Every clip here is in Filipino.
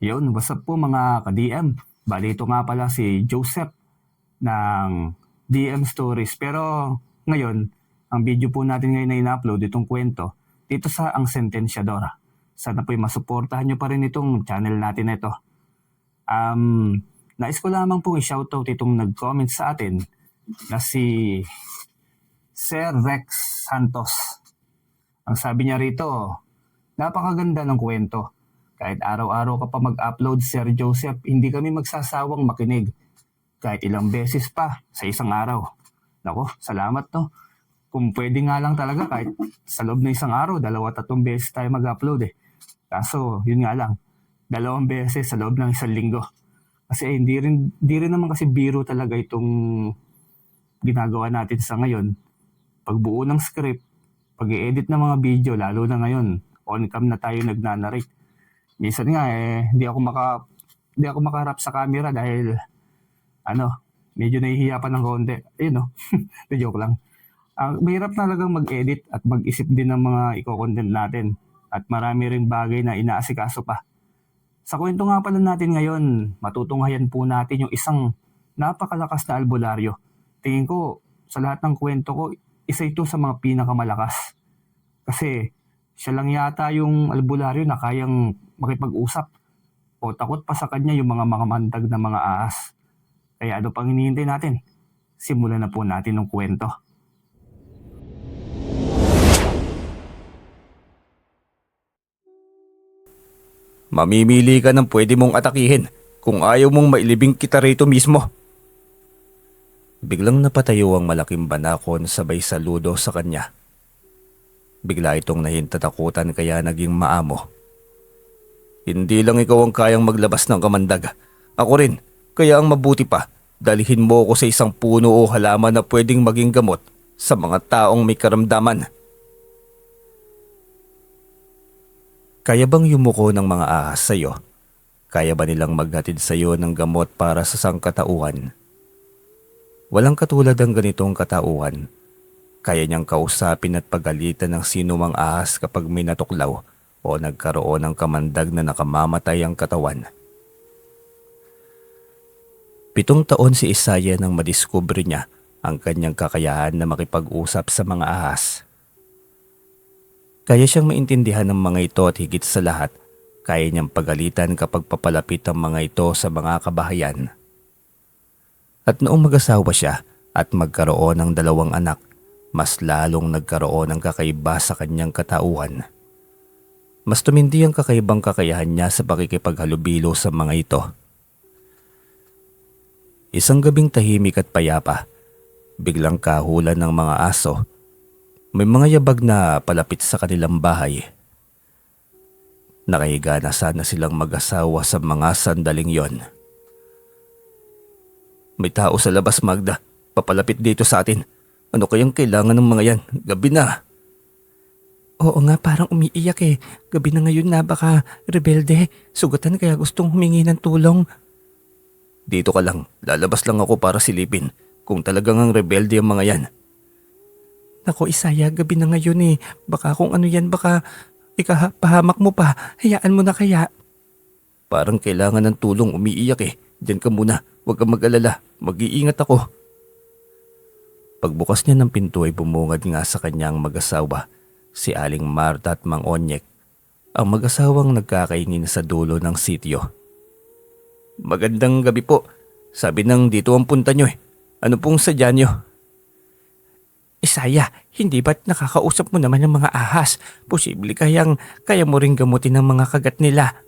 Yun, what's up po mga ka-DM? Bali ito nga pala si Joseph ng DM Stories. Pero ngayon, ang video po natin ngayon na ina-upload itong kwento dito sa Ang Sentensyador. Sana po'y masuportahan nyo pa rin itong channel natin na ito. Nais ko lamang pong i-shoutout itong nag-comment sa atin na si Sir Rex Santos. Ang sabi niya rito, napakaganda ng kwento. Kahit araw-araw ka pa mag-upload, Sir Joseph, hindi kami magsasawang makinig. Kahit ilang beses pa sa isang araw. Nako, salamat no. Kung pwede nga lang talaga kahit sa loob ng isang araw, 2-3 beses tayo mag-upload eh. Kaso, yun nga lang, 2 beses sa loob ng isang linggo. Kasi hindi rin naman kasi biro talaga itong ginagawa natin sa ngayon. Pagbuo ng script, pag-i-edit ng mga video, lalo na ngayon, on-cam na tayo nagnanarrate. Minsan nga hindi ako makaharap sa camera dahil medyo nahihiya pa ng konti. Ayun no. Joke lang. Mahirap talagang mag-edit at mag-isip din ng mga i-content natin at marami rin bagay na inaasikaso pa. Sa kwento nga pala natin ngayon, matutunghayan po natin yung isang napakalakas na albularyo. Tingin ko sa lahat ng kwento ko, isa ito sa mga pinakamalakas. Kasi siya lang yata yung albularyo na kayang makipag-usap o takot pa sa kanya yung mga mandag na mga ahas. Kaya ano pang hinihintay natin? Simulan na po natin ng kwento. Mamimili ka ng pwede mong atakihin kung ayaw mong mailibing kita rito mismo. Biglang napatayo ang malaking banakon sabay saludo sa kanya. Bigla itong nahintatakutan kaya naging maamo. Hindi lang ikaw ang kayang maglabas ng kamandag. Ako rin, kaya ang mabuti pa, dalhin mo ako sa isang puno o halaman na pwedeng maging gamot sa mga taong may karamdaman. Kaya bang yumuko ng mga ahas sa'yo? Kaya ba nilang maghatid sa'yo ng gamot para sa sangkatauhan? Walang katulad ang ganitong katauhan. Kaya niyang kausapin at pagalitan ng sino mang ahas kapag may natuklaw o nagkaroon ng kamandag na nakamamatay ang katawan. 7 taon si Isaiah nang madiskubre niya ang kanyang kakayahan na makipag-usap sa mga ahas. Kaya siyang maintindihan ng mga ito at higit sa lahat, kaya niyang pagalitan kapag papalapit ang mga ito sa mga kabahayan. At noong mag-asawa siya at magkaroon ng 2 anak, mas lalong nagkaroon ng kakaiba sa kanyang katauhan. Mas tumindi ang kakaibang kakayahan niya sa pakikipaghalubilo sa mga ito. Isang gabing tahimik at payapa, biglang kahulan ng mga aso. May mga yabag na palapit sa kanilang bahay. Nakahiga na sana silang mag-asawa sa mga sandaling yon. May tao sa labas, Magda. Papalapit dito sa atin. Ano kayang kailangan ng mga yan? Gabi na. Oo nga, parang umiiyak eh. Gabi na ngayon na, baka rebelde. Sugatan kaya gustong humingi ng tulong. Dito ka lang. Lalabas lang ako para silipin kung talagang ang rebelde ang mga yan. Nako Isaya, gabi na ngayon eh. Baka kung ano yan, baka ikapahamak mo pa. Hayaan mo na kaya. Parang kailangan ng tulong, umiiyak eh. Diyan ka muna. Huwag kang mag-alala. Mag-iingat ako. Pagbukas niya ng pinto ay bumungad nga sa kanyang mag-asawa, si Aling Marta at Mang Onyek, ang mag-asawang nagkakaingin sa dulo ng sityo. Magandang gabi po. Sabi nang dito ang punta nyo eh. Ano pong sadya nyo? Isaya, hindi ba't nakakausap mo naman ng mga ahas? Posible kaya mo ring gamutin ang mga kagat nila.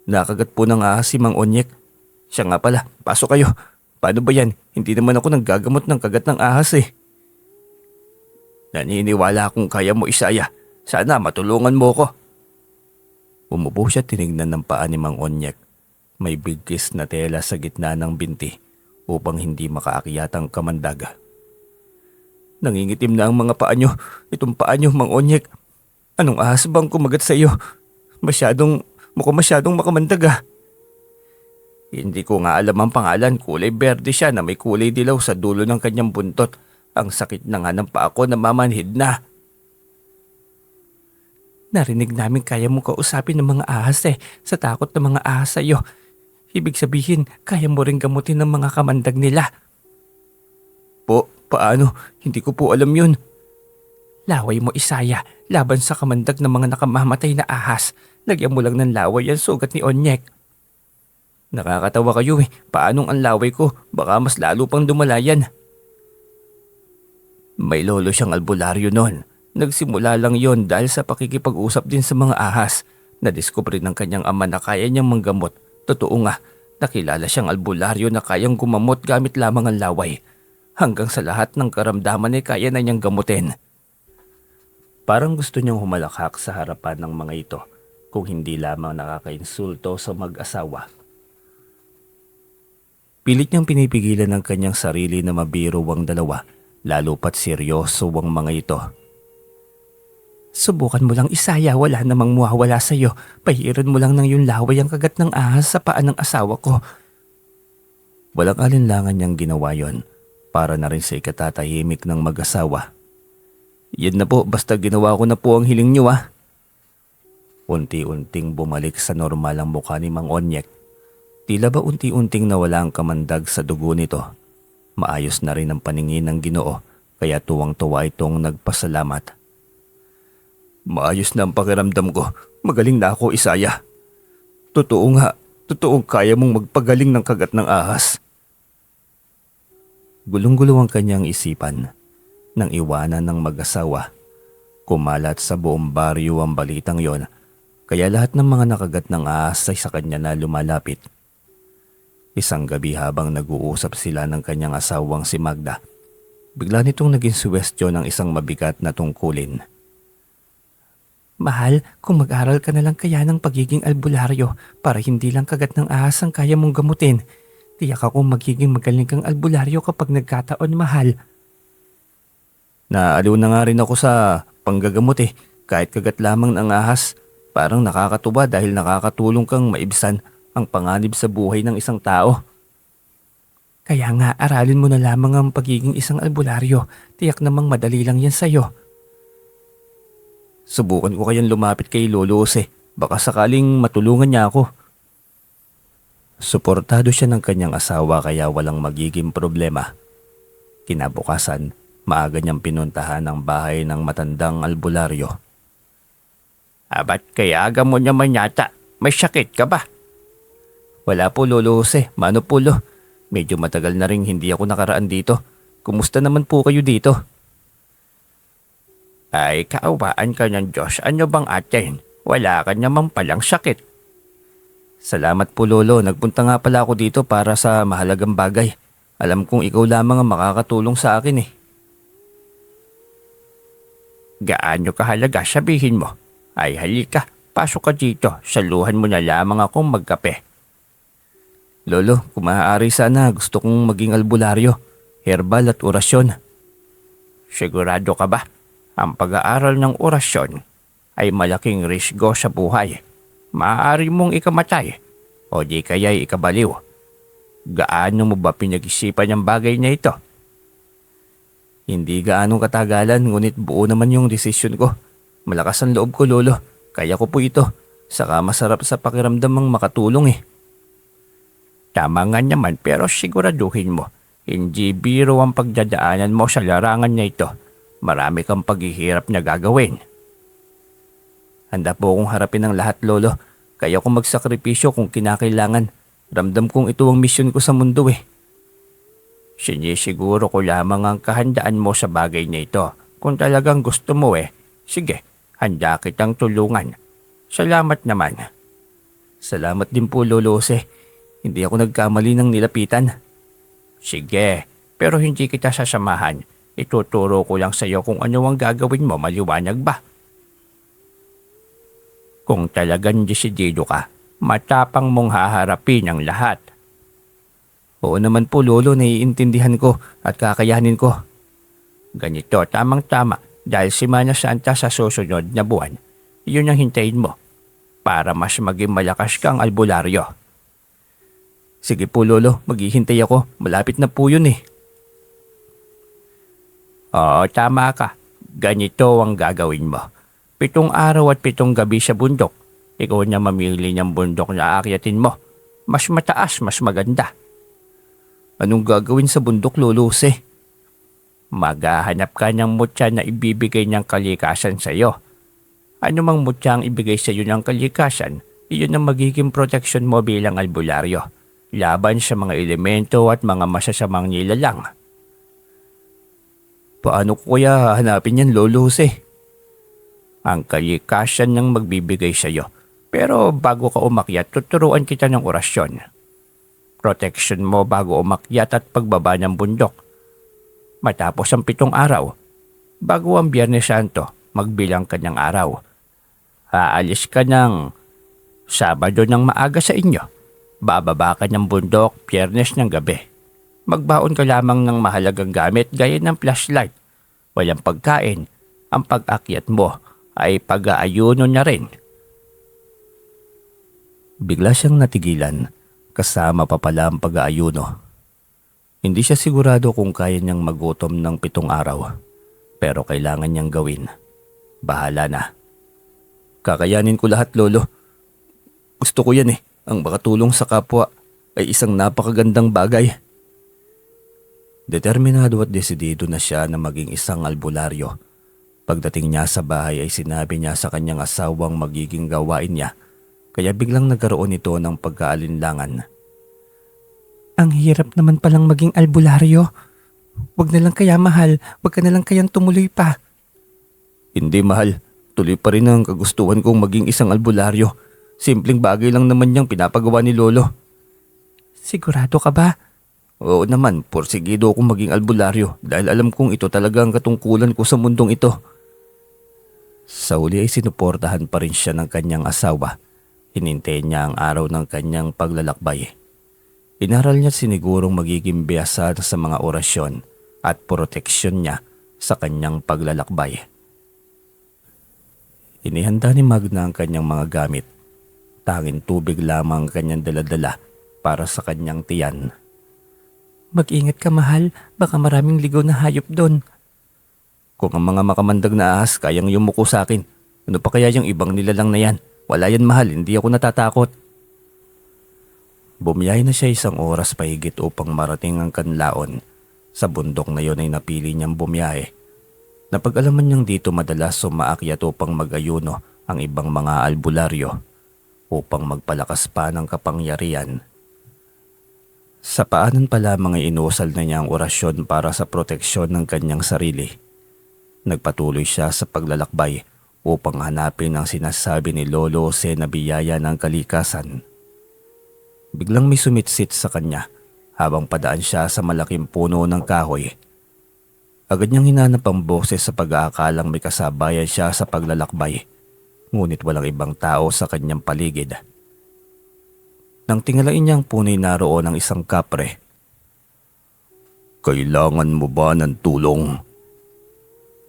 Nakagat po ng ahas si Mang Onyek. Siya nga pala, pasok kayo. Paano ba yan? Hindi naman ako naggagamot ng kagat ng ahas eh. Naniniwala akong kaya mo, Isaya. Sana matulungan mo ko. Umupo siya, tinignan ng paa ni Mang Onyek. May bigkis na tela sa gitna ng binti upang hindi makaakyat ang kamandag. Nangingitim na ang mga paa nyo. Itong paa nyo, Mang Onyek. Anong ahas bang kumagat sa iyo? Mukhang masyadong makamandag ah. Hindi ko nga alam ang pangalan. Kulay berde siya na may kulay dilaw sa dulo ng kanyang buntot. Ang sakit na nga ng paa ko, namamanhid na. Narinig namin kaya mo kausapin ng mga ahas sa takot ng mga ahas sa'yo. Ibig sabihin, kaya mo rin gamutin ng mga kamandag nila. Paano? Hindi ko po alam yun. Laway mo, Isaya, laban sa kamandag ng mga nakamamatay na ahas. Lagyan mo lang ng laway ang sugat ni Onyek. Nakakatawa kayo Paanong ang laway ko? Baka mas lalo pang dumalayan. May lolo siyang albularyo noon. Nagsimula lang yon dahil sa pakikipag-usap din sa mga ahas. Nadiskubre ng kanyang ama na kaya niyang manggamot. Totoo nga, nakilala siyang albularyo na kayang gumamot gamit lamang ang laway. Hanggang sa lahat ng karamdaman ay kaya na niyang gamutin. Parang gusto niyang humalakhak sa harapan ng mga ito kung hindi lamang nakakainsulto sa mag-asawa. Pilit niyang pinipigilan ng kanyang sarili na mabiro ang dalawa, lalo pat seryoso ang mga ito. Subukan mo lang, Isaya, wala namang mawawala sa'yo. Pahiran mo lang ng yung laway ang kagat ng ahas sa paa ng asawa ko. Walang alinlangan niyang ginawa yon para na rin sa ikatatahimik ng mag-asawa. Yan na po, basta ginawa ko na po ang hiling niyo Unti-unting bumalik sa normal ang mukha ni Mang Onyek. Tila ba unti-unting nawala ang kamandag sa dugo nito. Maayos na rin ang paningin ng Ginoo kaya tuwang-tuwa itong nagpasalamat. Maayos na ang pakiramdam ko. Magaling na ako, Isaya. Totoo nga, totoong kaya mong magpagaling ng kagat ng ahas. Gulong-gulo ang kanyang isipan nang iwanan ng mag-asawa. Kumalat sa buong baryo ang balitang yon, kaya lahat ng mga nakagat ng ahas ay sa kanya na lumalapit. Isang gabi habang nag-uusap sila ng kanyang asawang si Magda, bigla nitong naging suwestyon ng isang mabigat na tungkulin. Mahal, kung mag-aral ka na lang kaya ng pagiging albularyo para hindi lang kagat ng ahas ang kaya mong gamutin. Tiyak akong magiging magaling kang albularyo kapag nagkataon, mahal. Naaliw na nga rin ako sa panggagamot kahit kagat lamang ng ahas. Parang nakakatuwa dahil nakakatulong kang maibsan ang panganib sa buhay ng isang tao. Kaya nga, aralin mo na lamang ang pagiging isang albularyo. Tiyak namang madali lang yan sa'yo. Subukan ko kayang lumapit kay Lolo Jose. Baka sakaling matulungan niya ako. Suportado siya ng kanyang asawa kaya walang magiging problema. Kinabukasan, maaga niyang pinuntahan ang bahay ng matandang albularyo. Ba't kaya aga mo naman yata? May sakit ka ba? Wala po, Lolo Jose. Mano po, lo? Medyo matagal na rin hindi ako nakaraan dito. Kumusta naman po kayo dito? Ay, kaawaan ka ng Diyos. Ano bang atin? Wala ka naman palang sakit. Salamat po, Lolo. Nagpunta nga pala ako dito para sa mahalagang bagay. Alam kong ikaw lamang ang makakatulong sa akin Gaano kahalaga, sabihin mo? Ay, halika. Pasok ka dito. Saluhan mo na lamang akong magkape. Lolo, kung maaari sana gusto kong maging albularyo, herbal at orasyon. Sigurado ka ba? Ang pag-aaral ng orasyon ay malaking risgo sa buhay. Maaari mong ikamatay o di kaya'y ikabaliw. Gaano mo ba pinag-isipan ang bagay na ito? Hindi gaanong katagalan ngunit buo naman yung desisyon ko. Malakas ang loob ko, Lolo. Kaya ko po ito. Saka masarap sa pakiramdam ang makatulong Tama nga naman pero siguraduhin mo. Hindi biro ang pagdadaanan mo sa larangan na ito. Marami kang paghihirap na gagawin. Handa po akong harapin ang lahat, Lolo. Kaya ko magsakripisyo kung kinakailangan. Ramdam kong ito ang misyon ko sa mundo Sinisiguro ko lamang ang kahandaan mo sa bagay na ito. Kung talagang gusto mo sige, handa kitang tulungan. Salamat naman. Salamat din po, Lolo Jose. Hindi ako nagkamali ng nilapitan. Sige, pero hindi kita sasamahan. Ituturo ko lang sa iyo kung ano ang gagawin mo, maliwanag ba? Kung talagang desidido ka, matapang mong haharapin ang lahat. Oo naman po, Lolo, naiintindihan ko at kakayanin ko. Ganito, tamang-tama, dahil Semana Santa sa susunod na buwan, yun ang hintayin mo para mas maging malakas kang albularyo. Sige po, Lolo, maghihintay ako. Malapit na po yun Oo, tama ka. Ganito ang gagawin mo. 7 araw at 7 gabi sa bundok. Ikaw na mamili ng bundok na aakyatin mo. Mas mataas, mas maganda. Anong gagawin sa bundok, Lolo Jose? Maghahanap ka ng mutya na ibibigay ng kalikasan sa iyo. Ano mang mutya ang ibigay sa iyo ng kalikasan, iyon ang magiging proteksyon mo bilang albularyo, laban sa mga elemento at mga masasamang nilalang. Paano ko kaya hahanapin yan, Lolo Jose? Ang kalikasan ng magbibigay sa iyo. Pero bago ka umakyat, tuturuan kita ng orasyon. Protection mo bago umakyat at pagbaba ng bundok. Matapos ang 7 araw, bago ang Biyernes Santo, magbilang ka ng araw. Aalis ka ng Sabado ng maaga sa inyo. Bababa ka ng bundok Biyernes ng gabi. Magbaon ka lamang ng mahalagang gamit gaya ng flashlight. Walang pagkain. Ang pag-akyat mo ay pag-aayuno na rin. Bigla siyang natigilan, kasama pa pala ang pag-aayuno. Hindi siya sigurado kung kaya niyang magutom ng 7 araw, pero kailangan niyang gawin. Bahala na. Kakayanin ko lahat, Lolo. Gusto ko yan eh. Ang makatulong sa kapwa ay isang napakagandang bagay. Determinado at desidido na siya na maging isang albularyo. Pagdating niya sa bahay ay sinabi niya sa kanyang asawang magiging gawain niya. Kaya biglang nagkaroon ito ng pagkaalinlangan. Ang hirap naman palang maging albularyo. Wag na lang kaya mahal, wag ka na lang kayang tumuloy pa. Hindi mahal, tuloy pa rin ang kagustuhan kong maging isang albularyo. Simpleng bagay lang naman niyang pinapagawa ni Lolo. Sigurado ka ba? Oo naman, porsigido akong maging albularyo dahil alam kong ito talaga ang katungkulan ko sa mundong ito. Sa uli ay sinuportahan pa rin siya ng kanyang asawa. Hinintay niya ang araw ng kanyang paglalakbay. Inaral niya sinigurong magiging biyasa sa mga orasyon at proteksyon niya sa kanyang paglalakbay. Inihanda ni Magna ang kanyang mga gamit. Tanging tubig lamang ang kanyang daladala para sa kanyang tiyan. Mag-ingat ka, mahal. Baka maraming ligaw na hayop doon. Kung ang mga makamandag na ahas kayang yumuko sa akin, ano pa kaya yung ibang nilalang na yan? Wala yan, mahal, hindi ako natatakot. Bumiyahe na siya 1 oras pahigit upang marating ang kanlaon. Sa bundok na yon ay napili niyang bumiyahe. Napag-alaman niyang dito madalas umaakyat upang mag-ayuno ang ibang mga albularyo upang magpalakas pa ng kapangyarihan. Sa paanan pa lamang ay inusal na niya ang orasyon para sa proteksyon ng kanyang sarili. Nagpatuloy siya sa paglalakbay upang hanapin ang sinasabi ni Lolo Jose na biyaya ng kalikasan. Biglang may sumitsit sa kanya habang padaan siya sa malaking puno ng kahoy. Agad niyang hinanap ang boses sa pag-aakalang may kasabayan siya sa paglalakbay, ngunit walang ibang tao sa kanyang paligid. Nang tingalain niya ang puno'y naroon ang isang kapre. Kailangan mo ba ng tulong?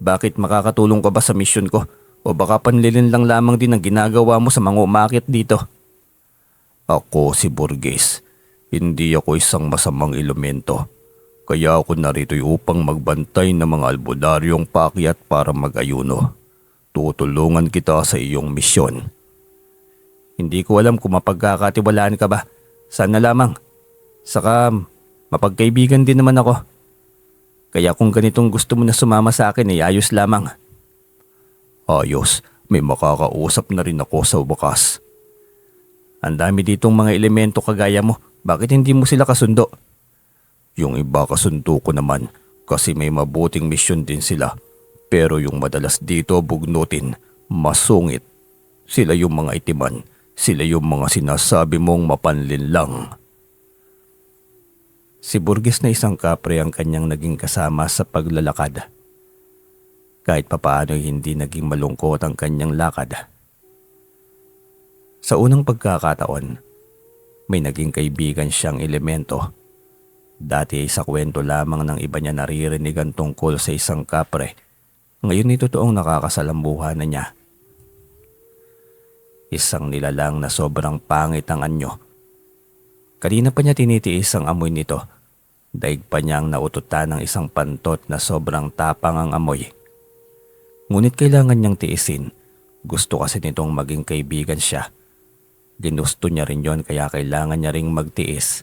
Bakit makakatulong ka ba sa misyon ko? O baka panlilin lang lamang din ang ginagawa mo sa mga umakyat dito? Ako si Burgess. Hindi ako isang masamang elemento. Kaya ako narito'y upang magbantay ng mga albudaryong paakyat para mag-ayuno. Tutulungan kita sa iyong misyon. Hindi ko alam kung mapagkakatiwalaan ka ba. Sana lamang. Saka mapagkaibigan din naman ako. Kaya kung ganitong gusto mo na sumama sa akin ay ayos lamang. Ayos, may makakausap na rin ako sa wakas. Ang dami ditong mga elemento kagaya mo, bakit hindi mo sila kasundo? Yung iba kasundo ko naman kasi may mabuting misyon din sila. Pero yung madalas dito bugnutin, masungit. Sila yung mga itiman, sila yung mga sinasabi mong mapanlin lang. Si Burgess na isang kapre ang kanyang naging kasama sa paglalakad. Kahit papaano hindi naging malungkot ang kanyang lakad. Sa unang pagkakataon, may naging kaibigan siyang elemento. Dati ay sa kwento lamang ng iba niya naririnigan tungkol sa isang kapre. Ngayon ay totoong nakakasalambuhan na niya. Isang nilalang na sobrang pangit ang anyo. Kanina pa niya tinitiis ang amoy nito. Daig pa niyang naututan ng isang pantot na sobrang tapang ang amoy. Ngunit kailangan niyang tiisin Gusto kasi nitong maging kaibigan siya. Ginusto niya rin yon kaya kailangan niya ring magtiis.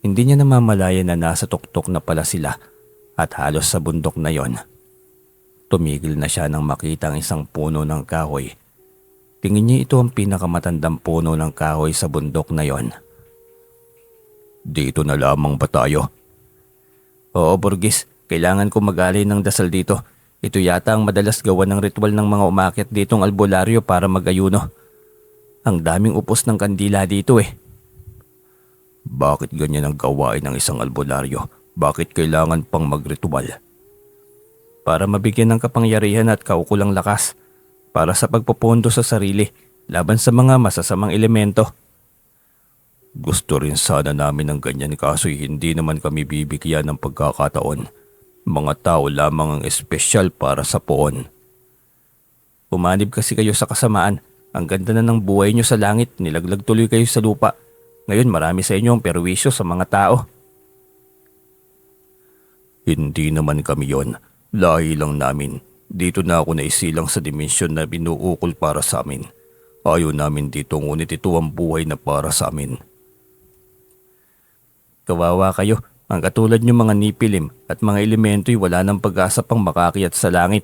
Hindi niya namamalayan na nasa tuktok na pala sila at halos sa bundok na yon. Tumigil na siya nang makita ang isang puno ng kahoy. Tingin niya ito ang pinakamatandang puno ng kahoy sa bundok na yon. Dito na lamang ba tayo? Oo, Burgis. Kailangan ko mag-alay ng dasal dito. Ito yata ang madalas gawa ng ritual ng mga umakyat ditong albularyo para mag-ayuno. Ang daming upos ng kandila dito eh. Bakit ganyan ang gawain ng isang albularyo? Bakit kailangan pang magritual? Para mabigyan ng kapangyarihan at kaukulang lakas. Para sa pagpopondo sa sarili laban sa mga masasamang elemento. Gusto rin sana namin ng ganyan kaso'y hindi naman kami bibigyan ng pagkakataon. Mga tao lamang ang espesyal para sa poon. Umanib kasi kayo sa kasamaan. Ang ganda na ng buhay nyo sa langit, nilaglag tuloy kayo sa lupa. Ngayon marami sa inyo ang perwisyo sa mga tao. Hindi naman kami yon. Lahi lang namin. Dito na ako naisilang sa dimensyon na binuukol para sa amin. Ayaw namin dito ngunit ito ang buhay na para sa amin. Kawawa kayo. Ang katulad nyo mga nipilim at mga elemento'y wala ng pag-asa pang makakyat sa langit.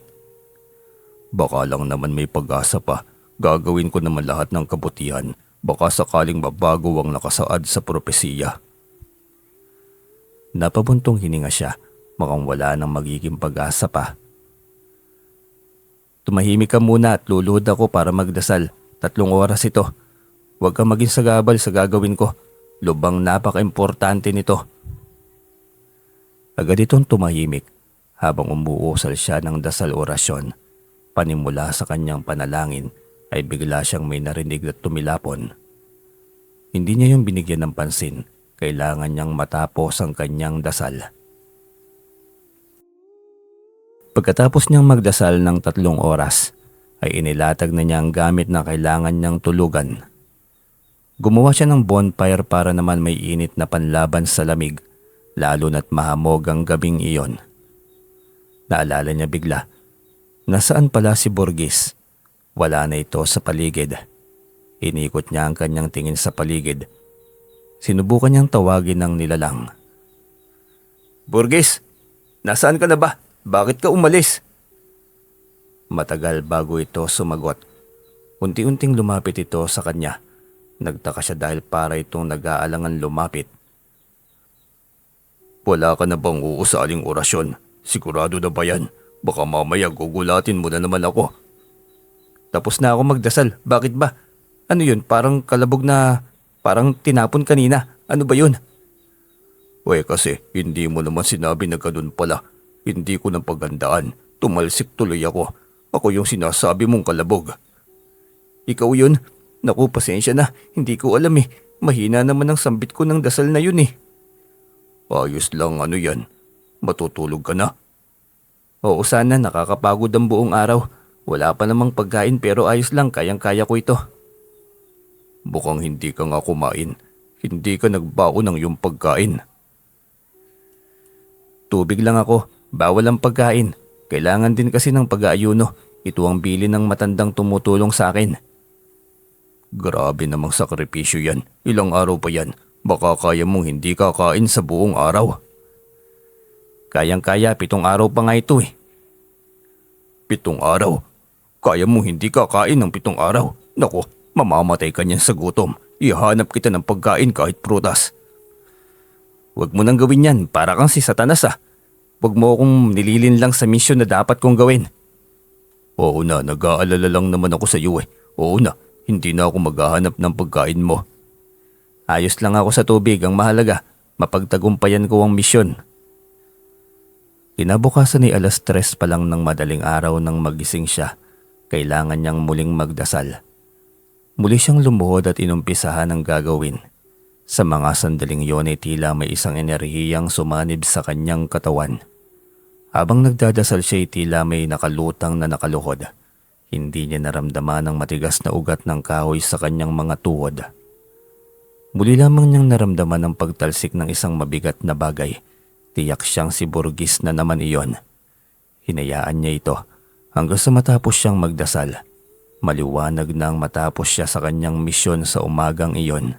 Baka lang naman may pag-asa pa. Gagawin ko naman lahat ng kabutihan. Baka sakaling mabago ang nakasaad sa propesiya. Napabuntong hininga siya. Mukhang wala nang magiging pag-asa pa. Tumahimik ka muna at luluhod ako para magdasal. 3 oras ito. Huwag kang maging sagabal sa gagawin ko. Lubang napaka-importante nito. Agad itong tumahimik habang umuusal siya ng dasal orasyon. Panimula sa kanyang panalangin ay bigla siyang may narinig na tumilapon. Hindi niya yung binigyan ng pansin. Kailangan niyang matapos ang kanyang dasal. Pagkatapos niyang magdasal ng 3 oras, ay inilatag na niya ang gamit na kailangan niyang tulugan. Gumawa siya ng bonfire para naman may init na panlaban sa lamig, lalo na't mahamog ang gabing iyon. Naalala niya bigla, nasaan pala si Burgis? Wala na ito sa paligid. Inikot niya ang kanyang tingin sa paligid. Sinubukan niyang tawagin ng nilalang. Burgis, nasaan ka na ba? Bakit ka umalis? Matagal bago ito sumagot. Unti-unting lumapit ito sa kanya. Nagtaka siya dahil para itong nag-aalangan lumapit. Wala ka na bang uusaling orasyon? Sigurado na ba yan? Baka mamaya gugulatin mo na naman ako. Tapos na ako magdasal. Bakit ba? Ano yun? Parang kalabog na... Parang tinapon kanina. Ano ba yun? Kasi hindi mo naman sinabi na ganun pala. Hindi ko nang pagandaan. Tumalsik tuloy ako. Ako yung sinasabi mong kalabog. Ikaw yun? Naku, pasensya na. Hindi ko alam eh. Mahina naman ang sambit ko ng dasal na yun eh. Ayos lang, ano yan? Matutulog ka na? Oo, sana. Nakakapagod ang buong araw. Wala pa namang pagkain pero ayos lang. Kayang-kaya ko ito. Bukang hindi ka nga kumain. Hindi ka nagbaon ng iyong pagkain. Tubig lang ako. Bawal ang pagkain. Kailangan din kasi ng pag-aayuno. Ito ang bili ng matandang tumutulong sa akin. Grabe namang sakripisyo yan. Ilang araw pa yan. Baka kaya mong hindi kakain sa buong araw. Kayang-kaya, 7 araw pa nga ito eh. 7 araw? Kaya mong hindi kakain ng 7 araw? Naku, mamamatay ka niyan sa gutom. Ihanap kita ng pagkain kahit prutas. Huwag mo nang gawin yan, para kang si Satanas ah. Huwag mo akong nililin lang sa misyon na dapat kong gawin. Oo na, nag-aalala lang naman ako sa iyo eh. Oo na, hindi na ako maghahanap ng pagkain mo. Ayos lang ako sa tubig, ang mahalaga, mapagtagumpayan ko ang misyon. Kinabukasan ay 3:00 pa lang ng madaling araw nang magising siya. Kailangan niyang muling magdasal. Muli siyang lumuhod at inumpisahan ang gagawin. Sa mga sandaling yon ay tila may isang enerhiyang sumanib sa kanyang katawan. Habang nagdadasal siya ay tila may nakalutang na nakaluhod. Hindi niya naramdaman ang matigas na ugat ng kahoy sa kanyang mga tuhod. Muli lamang niyang naramdaman ang pagtalsik ng isang mabigat na bagay. Tiyak siyang si Burgis na naman iyon. Hinayaan niya ito hanggang sa matapos siyang magdasal. Maliwanag nang matapos siya sa kanyang misyon sa umagang iyon.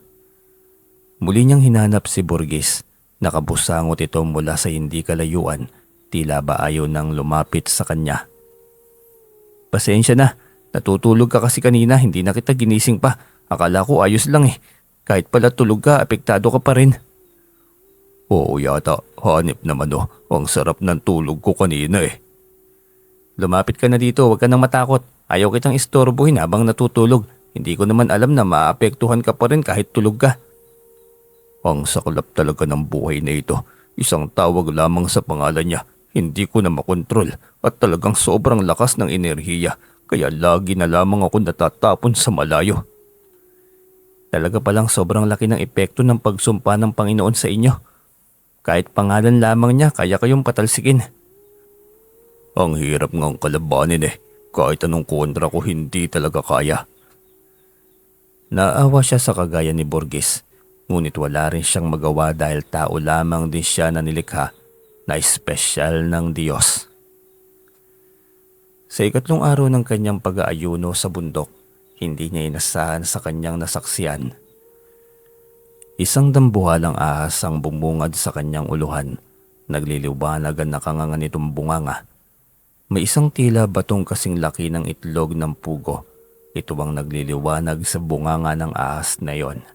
Muli niyang hinanap si Burgess. Nakabusangot ito mula sa hindi kalayuan, tila ba ayaw nang lumapit sa kanya. Pasensya na, natutulog ka kasi kanina, hindi na kita ginising pa. Akala ko ayos lang eh. Kahit pala tulog ka, apektado ka pa rin. Oo yata, hanip naman oh. Ang sarap ng tulog ko kanina eh. Lumapit ka na dito, huwag ka nang matakot. Ayaw kitang istorbohin habang natutulog. Hindi ko naman alam na maapektuhan ka pa rin kahit tulog ka. Ang saklap talaga ng buhay na ito. Isang tawag lamang sa pangalan niya. Hindi ko na makontrol at talagang sobrang lakas ng enerhiya. Kaya lagi na lamang ako natatapon sa malayo. Talaga palang sobrang laki ng epekto ng pagsumpa ng Panginoon sa inyo. Kahit pangalan lamang niya, kaya kayong patalsikin. Ang hirap ngang kalabanin eh. Kahit anong kontra ko, hindi talaga kaya. Naawa siya sa kagaya ni Burgess. Ngunit wala rin siyang magawa dahil tao lamang din siya na nilikha na espesyal ng Diyos. Sa ikatlong araw ng kanyang pag-aayuno sa bundok, hindi niya inasahan sa kanyang nasaksiyan. Isang dambuhalang ahas ang bumungad sa kanyang uluhan. Nagliliwanag ang nakanganga nitong bunganga. May isang tila batong kasing laki ng itlog ng pugo. Ito ang nagliliwanag sa bunganga ng ahas na yon.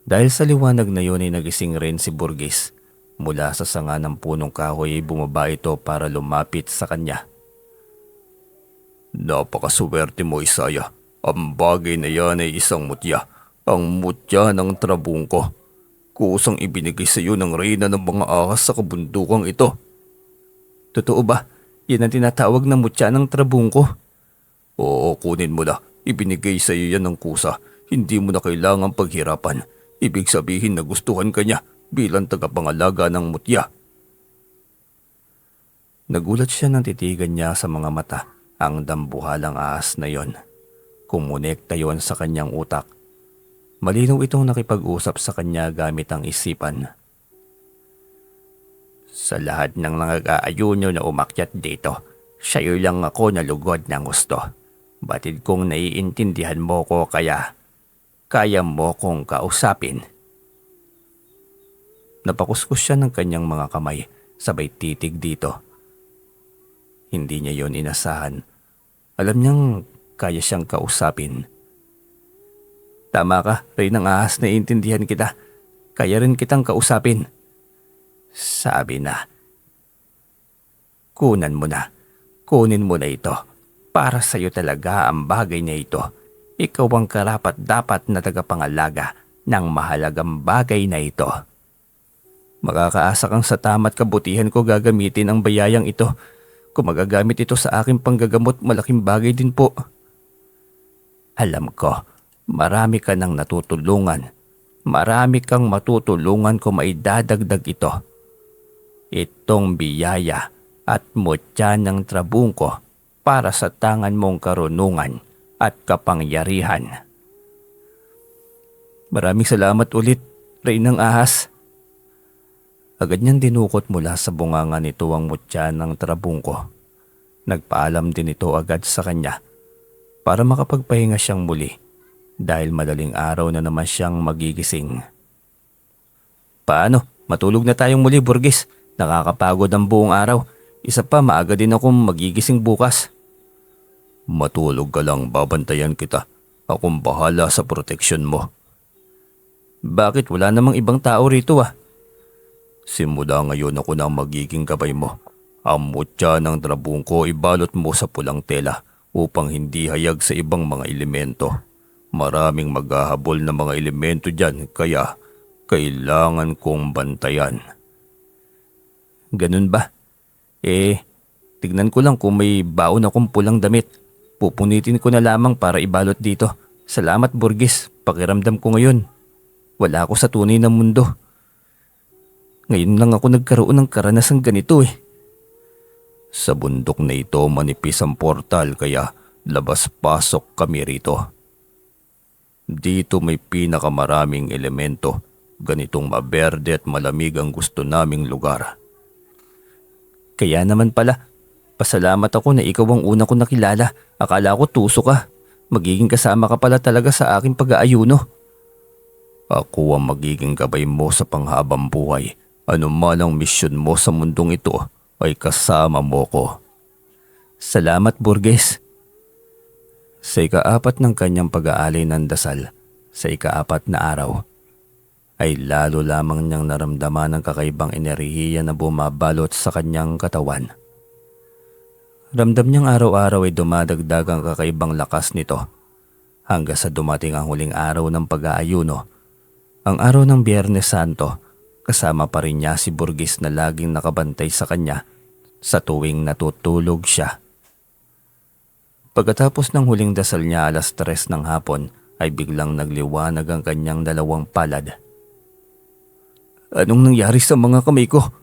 Dahil sa liwanag na yon ay nagising rin si Burgess. Mula sa sanga ng punong kahoy ay bumaba ito para lumapit sa kanya. Napakaswerte mo, Isaya. Ang bagay na yan ay isang mutya. Ang mutya ng trabungko. Kusang ibinigay sa iyo ng reyna ng mga ahas sa kabundukang ito. Totoo ba? Yan ang tinatawag na mutya ng trabungko? Oo, kunin mo na. Ibinigay sa iyo yan ng kusa. Hindi mo na kailangang paghirapan. Ibig sabihin na gustuhan ka niya bilang tagapangalaga ng mutya. Nagulat siya nang titigan niya sa mga mata ang dambuhalang ahas na yon. Kumonekta yon sa kanyang utak. Malinaw itong nakipag-usap sa kanya gamit ang isipan. Sa lahat ng nag-aayuno na umakyat dito, sa'yo lang ako nalugod ng gusto. Batid kong naiintindihan mo ko kaya kaya mo kong kausapin. Napakuskus siya ng kanyang mga kamay, sabay titig dito. Hindi niya yon inasahan. Alam niyang kaya siyang kausapin. Tama ka, Rey ng Ahas, naiintindihan kita. Kaya rin kitang kausapin. Sabi na. Kunin mo na ito. Para sa'yo talaga ang bagay na ito. Ikaw ang karapat-dapat na tagapangalaga ng mahalagang bagay na ito. Makakaasa kang sa tama't kabutihan ko gagamitin ang bayayang ito. Kung magagamit ito sa aking panggagamot, malaking bagay din po. Alam ko, marami ka nang natutulungan. Marami kang matutulungan kung maidadagdag ito. Itong biyaya at mutya ng trabungko para sa tangan mong karunungan at kapangyarihan. Maraming salamat ulit, Rey ng Ahas. Agad niyang dinukot mula sa bunganga nito ang mutya ng trabungko. Nagpaalam din ito agad sa kanya para makapagpahinga siyang muli dahil madaling araw na naman siyang magigising. Paano? Matulog na tayong muli, Burgess. Nakakapagod ang buong araw. Isa pa, maaga din akong magigising bukas. Matulog ka lang, babantayan kita. Akong bahala sa proteksyon mo. Bakit wala namang ibang tao rito ah? Simula ngayon ako na magiging gabay mo. Ang mutya ng trabungko ibalot mo sa pulang tela upang hindi hayag sa ibang mga elemento. Maraming maghahabol na mga elemento dyan kaya kailangan kong bantayan. Ganun ba? Tignan ko lang kung may baon akong pulang damit. Pupunitin ko na lamang para ibalot dito. Salamat, Burgess. Pakiramdam ko ngayon. Wala ako sa tunay na mundo. Ngayon lang ako nagkaroon ng karanasang ganito eh. Sa bundok na ito manipis ang portal kaya labas-pasok kami rito. Dito may pinakamaraming elemento. Ganitong maberde at malamig ang gusto naming lugar. Kaya naman pala, Pasalamat ako na ikaw ang una ko nakilala. Akala ko tuso ka. Magiging kasama ka pala talaga sa aking pag-aayuno. Ako ang magiging gabay mo sa panghabang buhay. Ano man ang misyon mo sa mundong ito ay kasama mo ko. Salamat, Burgess. Sa ika-4 ng kanyang pag-aalay ng dasal, sa ika-4 na araw, ay lalo lamang niyang naramdaman ang kakaibang enerhiya na bumabalot sa kanyang katawan. Ramdam niyang araw-araw ay dumadagdag ang kakaibang lakas nito hanggang sa dumating ang huling araw ng pag-aayuno, ang araw ng Biyernes Santo. Kasama pa rin niya si Burgess na laging nakabantay sa kanya sa tuwing natutulog siya. Pagkatapos ng huling dasal niya 3:00 ng hapon ay biglang nagliwanag ang kanyang 2 palad. Anong nangyari sa mga kamay ko?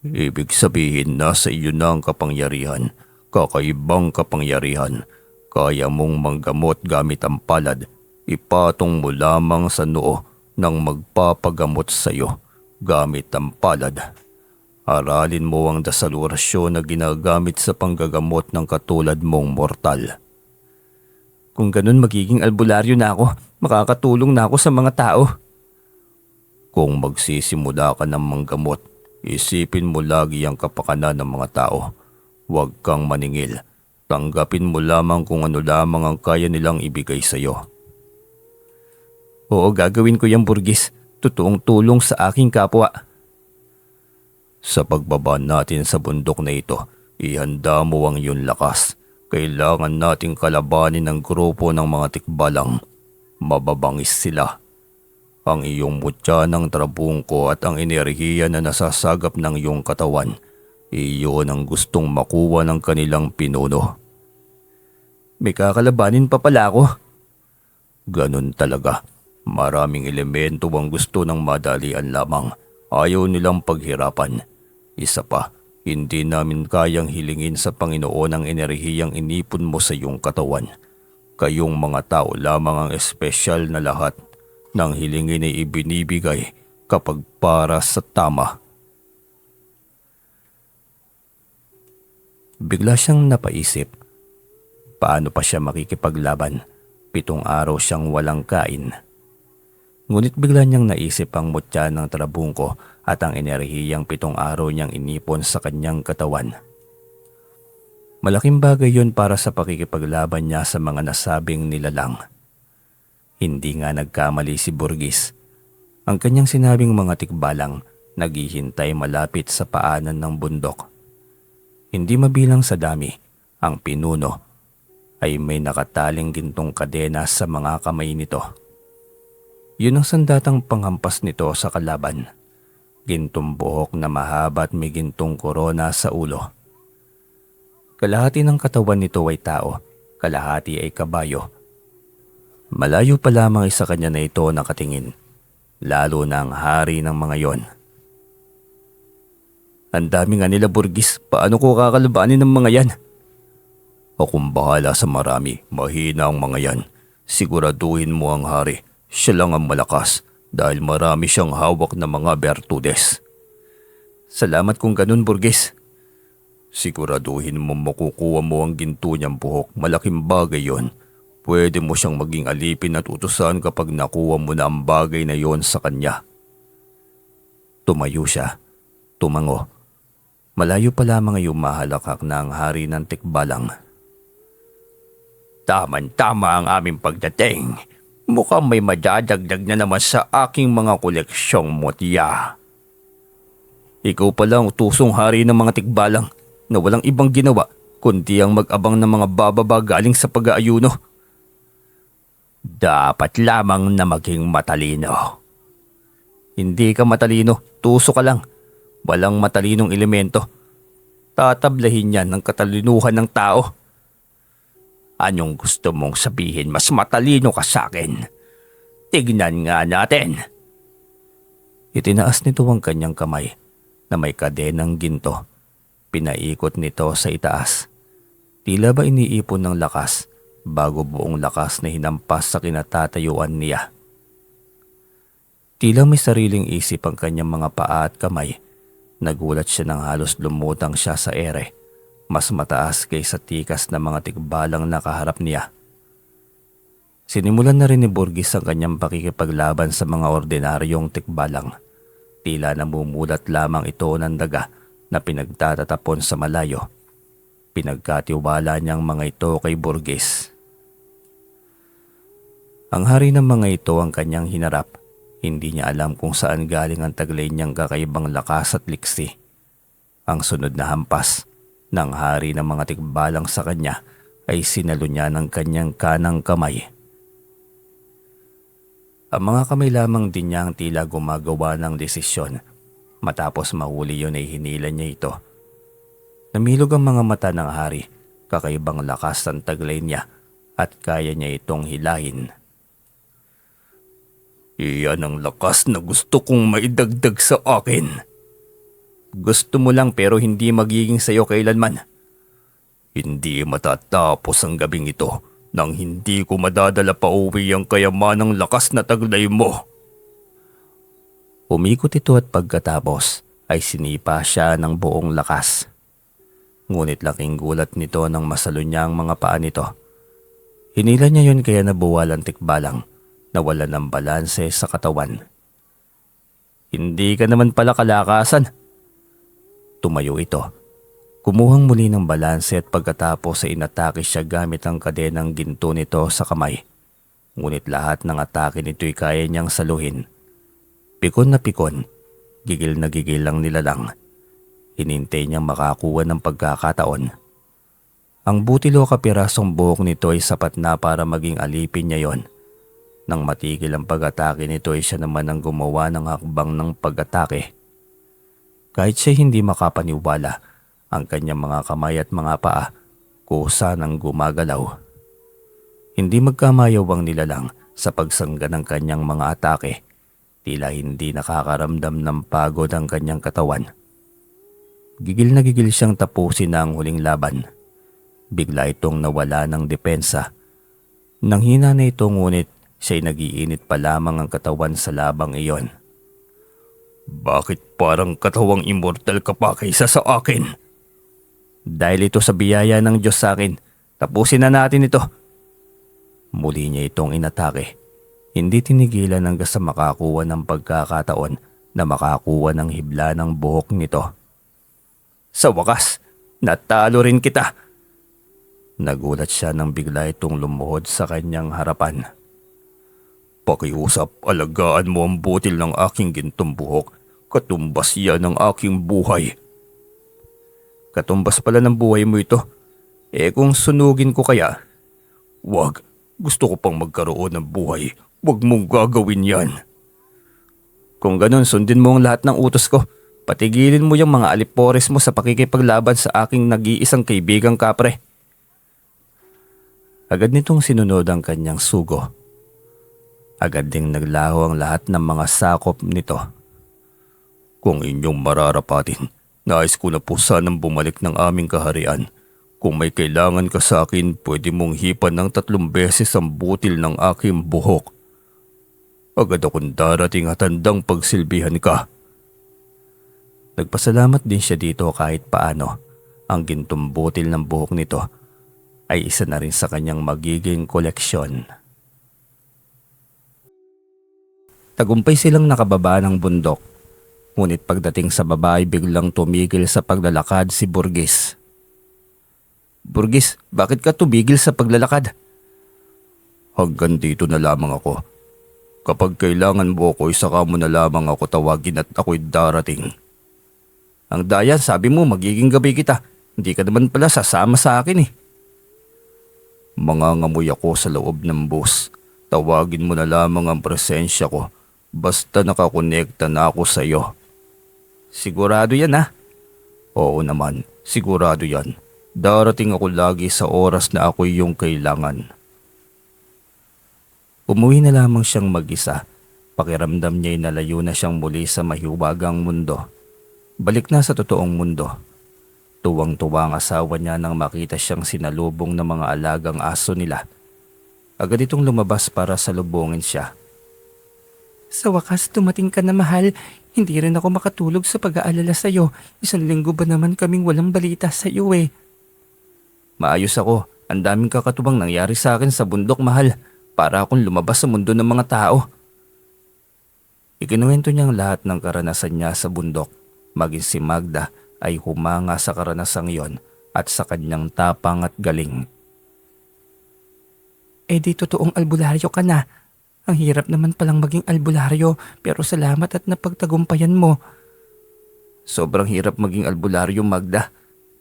Ibig sabihin nasa iyo na ang kapangyarihan, kakaibang kapangyarihan. Kaya mong manggamot gamit ang palad. Ipatong mo lamang sa noo ng magpapagamot sa iyo gamit ang palad. Aralin mo ang dasal orasyon na ginagamit sa panggagamot ng katulad mong mortal. Kung ganun magiging albularyo na ako, makakatulong na ako sa mga tao. Kung magsisimula ka ng manggamot, isipin mo lagi ang kapakanan ng mga tao. Huwag kang maningil. Tanggapin mo lamang kung ano lamang ang kaya nilang ibigay sa iyo. Oo, gagawin ko yung Burgess. Totoong tulong sa aking kapwa. Sa pagbaba natin sa bundok na ito, ihanda mo ang iyong lakas. Kailangan nating kalabanin ang grupo ng mga tikbalang. Mababangis sila. Ang iyong mutya ng trabungko at ang enerhiya na nasasagap ng iyong katawan, iyon ang gustong makuha ng kanilang pinuno. May kakalabanin pa pala ako. Ganun talaga. Maraming elemento ang gusto ng madalian lamang. Ayaw nilang paghirapan. Isa pa, hindi namin kayang hilingin sa Panginoon ang enerhiyang inipon mo sa iyong katawan. Kayong mga tao lamang ang espesyal na lahat ng hilingin ay ibinibigay kapag para sa tama. Bigla siyang napaisip. Paano pa siya makikipaglaban? 7 araw siyang walang kain. Ngunit bigla niyang naisip ang mutya ng trabungko at ang enerhiyang 7 araw niyang inipon sa kanyang katawan. Malaking bagay yun para sa pakikipaglaban niya sa mga nasabing nilalang. Hindi nga nagkamali si Burgess. Ang kanyang sinabing mga tikbalang naghihintay malapit sa paanan ng bundok. Hindi mabilang sa dami, ang pinuno ay may nakataling gintong kadena sa mga kamay nito. Yun ang sandatang panghampas nito sa kalaban. Gintong buhok na mahaba at may gintong korona sa ulo. Kalahati ng katawan nito ay tao, kalahati ay kabayo. Malayo pa lamang sa kanya na ito nakatingin, lalo na ang hari ng mga yon. Ang dami nga nila, Burgess. Paano ko kakalabanin ng mga yan? Akong bahala sa marami, mahina ang mga yan. Siguraduhin mo ang hari. Siya lang ang malakas dahil marami siyang hawak na mga bertudes. Salamat kung ganun, Burgess. Siguraduhin mo makukuha mo ang ginto niyang buhok. Malaking bagay yon. Pwede mo siyang maging alipin at utusan kapag nakuha mo na ang bagay na yon sa kanya. Tumayo siya. Tumango. Malayo pa lamang ay mahalakak na ang hari ng tikbalang. Taman-tama ang aming pagdating. Mukhang may madadagdag na naman sa aking mga koleksyong mutya. Ikaw pala ang utusong hari ng mga tikbalang na walang ibang ginawa kundi ang mag-abang ng mga bababa galing sa pag-aayuno. Dapat lamang na maging matalino. Hindi ka matalino, tuso ka lang. Walang matalinong elemento. Tatablahin yan ng katalinuhan ng tao. Anong gusto mong sabihin? Mas matalino ka sa akin. Tignan nga natin. Itinaas nito ang kanyang kamay na may kadenang ginto. Pinaikot nito sa itaas. Tila ba iniipon ng lakas bago buong lakas na hinampas sa kinatatayuan niya. Tila may sariling isip ang kanyang mga paa at kamay. Nagulat siya nang halos lumutang siya sa ere. mas mataas kaysa tikas na mga tikbalang nakaharap niya. Sinimulan na rin ni Burgess ang kanyang pakikipaglaban sa mga ordinaryong tikbalang. Tila namumulat lamang ito ng daga na pinagtatatapon sa malayo. Pinagkatiwala niyang mga ito kay Burgess. Ang hari ng mga ito ang kanyang hinarap. Hindi niya alam kung saan galing ang taglay niyang kakaibang lakas at liksi. Ang sunod na hampas ng hari ng mga tikbalang sa kanya ay sinalo niya ng kanyang kanang kamay. Ang mga kamay lamang din niya ang tila gumagawa ng desisyon. Matapos mahuli yun ay hinila niya ito. Namilog ang mga mata ng hari, kakaibang lakas ang taglay niya at kaya niya itong hilahin. Iyan ang lakas na gusto kong maidagdag sa akin. Gusto mo lang pero hindi magiging sayo kailanman. Hindi matatapos ang gabing ito nang hindi ko madadala pa uwi ang kayamanang lakas na taglay mo. Umikot ito at pagkatapos ay sinipa siya ng buong lakas. Ngunit laking gulat nito nang masalo niya ang mga paa nito. Hinila niya yun kaya nabuwal ang tikbalang. Nawala ng balanse sa katawan. Hindi ka naman pala kalakasan. Tumayo ito. Kumuhang muli ng balanse at pagkatapos ay inatake siya gamit ang kadenang ginto nito sa kamay. Ngunit lahat ng atake nito'y kaya niyang saluhin. Pikon na pikon, gigil na gigil lang nilalang. Hinintay niyang makakuha ng pagkakataon. Ang butilo kapirasong buhok nito ay sapat na para maging alipin niya yon. Nang matigil ang pag-atake nito ay siya naman ang gumawa ng hakbang ng pag-atake. Kahit siya hindi makapaniwala, ang kanyang mga kamay at mga paa kusa ng gumagalaw. Hindi magkamayaw ang nilalang sa pagsangga ng kanyang mga atake. Tila hindi nakakaramdam ng pagod ang kanyang katawan. Gigil na gigil siyang tapusin na ang huling laban. Bigla itong nawala ng depensa. Nang hina na ito ngunit siya'y nagiinit pa lamang ang katawan sa labang iyon. Bakit parang katawang immortal ka pa kaysa sa akin? Dahil ito sa biyaya ng Diyos sa akin, tapusin na natin ito. Muli niya itong inatake. Hindi tinigilan hanggang sa makakuha ng pagkakataon na makakuha ng hibla ng buhok nito. Sa wakas, natalo rin kita. Nagulat siya nang bigla itong lumuhod sa kanyang harapan. Pakiusap, alagaan mo ang butil ng aking gintong buhok. Katumbas yan ng aking buhay. Katumbas pala ng buhay mo ito. Kung sunugin ko kaya? Wag, gusto ko pang magkaroon ng buhay. Wag mong gagawin yan. Kung ganun, sundin mo ang lahat ng utos ko. Patigilin mo yung mga alipores mo sa pakikipaglaban sa aking nag-iisang kaibigang kapre. Agad nitong sinunod ang kanyang sugo. Agad ding naglaho ang lahat ng mga sakop nito. Kung inyong mararapatin, nais ko na po sanang bumalik ng aming kaharian. Kung may kailangan ka sa akin, pwede mong hipan ng 3 beses ang butil ng aking buhok. Agad akong darating at handang pagsilbihan ka. Nagpasalamat din siya dito kahit paano. Ang gintong butil ng buhok nito ay isa na rin sa kanyang magiging koleksyon. Tagumpay silang nakababa ng bundok. Ngunit pagdating sa baba ay biglang tumigil sa paglalakad si Burgess. Burgess, bakit ka tumigil sa paglalakad? Hanggang dito na lamang ako. Kapag kailangan mo ako, isaka mo na lamang ako tawagin at ako'y darating. Ang daya, sabi mo magiging gabi kita. Hindi ka naman pala sasama sa akin eh. Mangangamoy ako sa loob ng bus. Tawagin mo na lamang ang presensya ko. Basta nakakonekta na ako sa iyo. Sigurado yan ha? Oo naman, sigurado yan. Darating ako lagi sa oras na ako yung kailangan. Umuwi na lamang siyang mag-isa. Pakiramdam niya'y nalayo na siyang muli sa mahiwagang mundo. Balik na sa totoong mundo. Tuwang-tuwa ang asawa niya nang makita siyang sinalubong ng mga alagang aso nila. Agad itong lumabas para salubungin siya. Sa wakas, dumating ka na mahal. Hindi rin ako makatulog sa pag-aalala sa iyo. 1 linggo ba naman kaming walang balita sa iyo eh. Maayos ako. Ang daming kakatubang nangyari sa akin sa bundok, mahal. Para akong lumabas sa mundo ng mga tao. Ikinuwento niyang lahat ng karanasan niya sa bundok. Maging si Magda ay humanga sa karanasang iyon at sa kanyang tapang at galing. Di totoong albularyo ka na. Ang hirap naman palang maging albularyo pero salamat at napagtagumpayan mo. Sobrang hirap maging albularyo, Magda.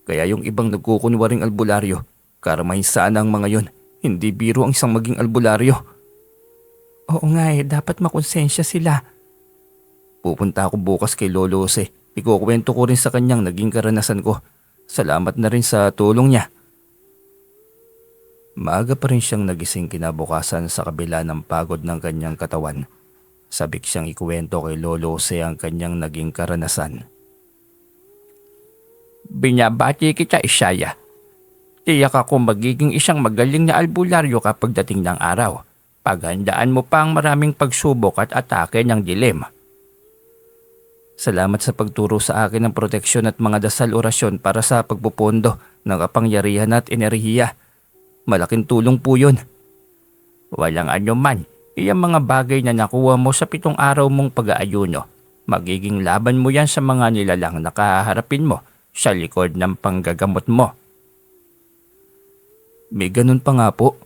Kaya yung ibang nagkukunwaring albularyo, karamahin sana ang mga yon. Hindi biro ang isang maging albularyo. Oo nga dapat makonsensya sila. Pupunta ako bukas kay Lolo Jose. Ikukwento ko rin sa kanyang naging karanasan ko. Salamat na rin sa tulong niya. Maaga pa rin siyang nagising kinabukasan sa kabila ng pagod ng kanyang katawan. Sabik siyang ikuwento kay Lolo Jose ang kanyang naging karanasan. Binabati kita, Isaya. Tiyak ako magiging isang magaling na albularyo kapag dating ng araw. Paghandaan mo pa ang maraming pagsubok at atake ng dilim. Salamat sa pagturo sa akin ng proteksyon at mga dasal orasyon para sa pagpupondo ng kapangyarihan at enerhiya. Malaking tulong po yun. Walang anuman. Iyang mga bagay na nakuha mo sa 7 araw mong pag-aayuno. Magiging laban mo yan sa mga nilalang na kaharapin mo sa likod ng panggagamot mo. May ganun pa nga po.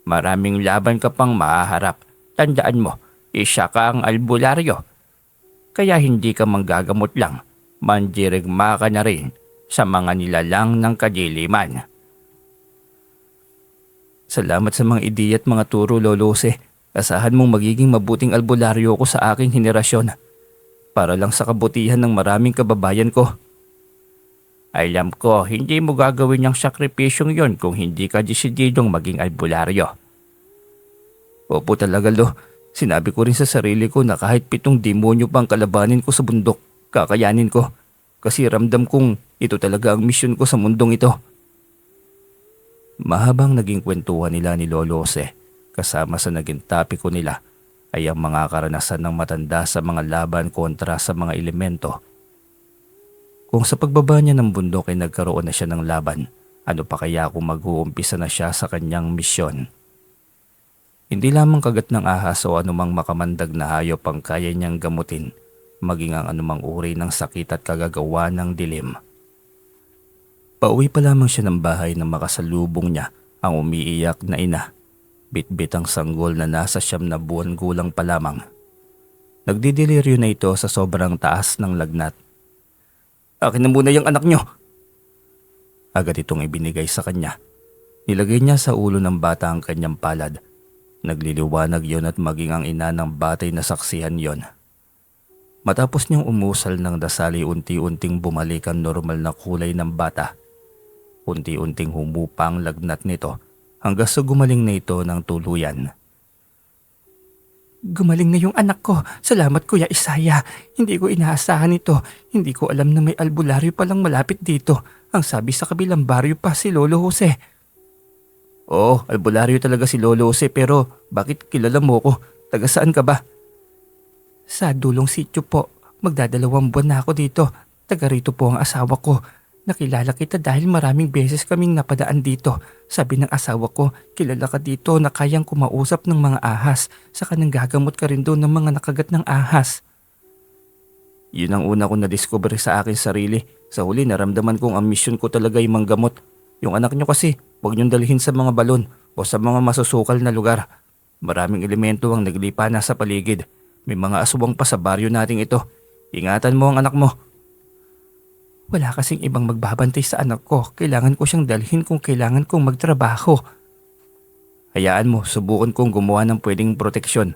Maraming laban ka pang mahaharap. Tandaan mo, isa ka ang albularyo. Kaya hindi ka manggagamot lang, mandirigma ka na rin sa mga nilalang ng kadiliman. Salamat sa mga ideya at mga turo, Lolo Jose. Asahan mong magiging mabuting albularyo ko sa aking henerasyon. Para lang sa kabutihan ng maraming kababayan ko. Alam ko, hindi mo gagawin yung sakripisyong yon kung hindi ka desididong maging albularyo. Opo talaga, Lo. Sinabi ko rin sa sarili ko na kahit 7 demonyo pang kalabanin ko sa bundok, kakayanin ko. Kasi ramdam kong ito talaga ang misyon ko sa mundong ito. Mahabang naging kwentuhan nila ni Lolo Jose, kasama sa naging topiko nila ay ang mga karanasan ng matanda sa mga laban kontra sa mga elemento. Kung sa pagbaba niya ng bundok ay nagkaroon na siya ng laban, ano pa kaya kung mag-uumpisa na siya sa kanyang misyon? Hindi lamang kagat ng ahas o anumang makamandag na hayop ang kaya niyang gamutin, maging ang anumang uri ng sakit at kagagawa ng dilim. Pauwi pa lamang siya ng bahay na makasalubong niya ang umiiyak na ina, bitbit ang sanggol na nasa 9 na buwan gulang pa lamang. Nagdidelirio na ito sa sobrang taas ng lagnat. Akin na muna yung anak niyo! Agad itong ibinigay sa kanya. Nilagay niya sa ulo ng bata ang kanyang palad. Nagliliwanag yon at maging ang ina ng batay na saksihan yon. Matapos niyang umusal ng dasali, unti-unting bumalik ang normal na kulay ng bata. Unti-unting humupa ang lagnat nito hanggang sa gumaling na ito ng tuluyan. Gumaling na yung anak ko. Salamat, Kuya Isaya. Hindi ko inaasahan ito. Hindi ko alam na may albularyo palang malapit dito. Ang sabi sa kabilang baryo pa si Lolo Jose. Oo, albularyo talaga si Lolo Jose, pero bakit kilala mo ko? Taga saan ka ba? Sa dulong sityo po. Magdadalawang buwan na ako dito. Taga rito po ang asawa ko. Nakilala kita dahil maraming beses kaming napadaan dito. Sabi ng asawa ko, kilala ka dito na kayang kumausap ng mga ahas. Saka nang gagamot ka rin doon ng mga nakagat ng ahas. Yun ang una kong na-discover sa akin sarili. Sa huli naramdaman kong ang misyon ko talaga ay manggamot. Yung anak nyo kasi, huwag niyong dalhin sa mga balon o sa mga masusukal na lugar. Maraming elemento ang naglipa na sa paligid. May mga aswang pa sa baryo nating ito. Ingatan mo ang anak mo. Wala kasing ibang magbabantay sa anak ko. Kailangan ko siyang dalhin kung kailangan kong magtrabaho. Hayaan mo, subukan kong gumawa ng pwedeng proteksyon.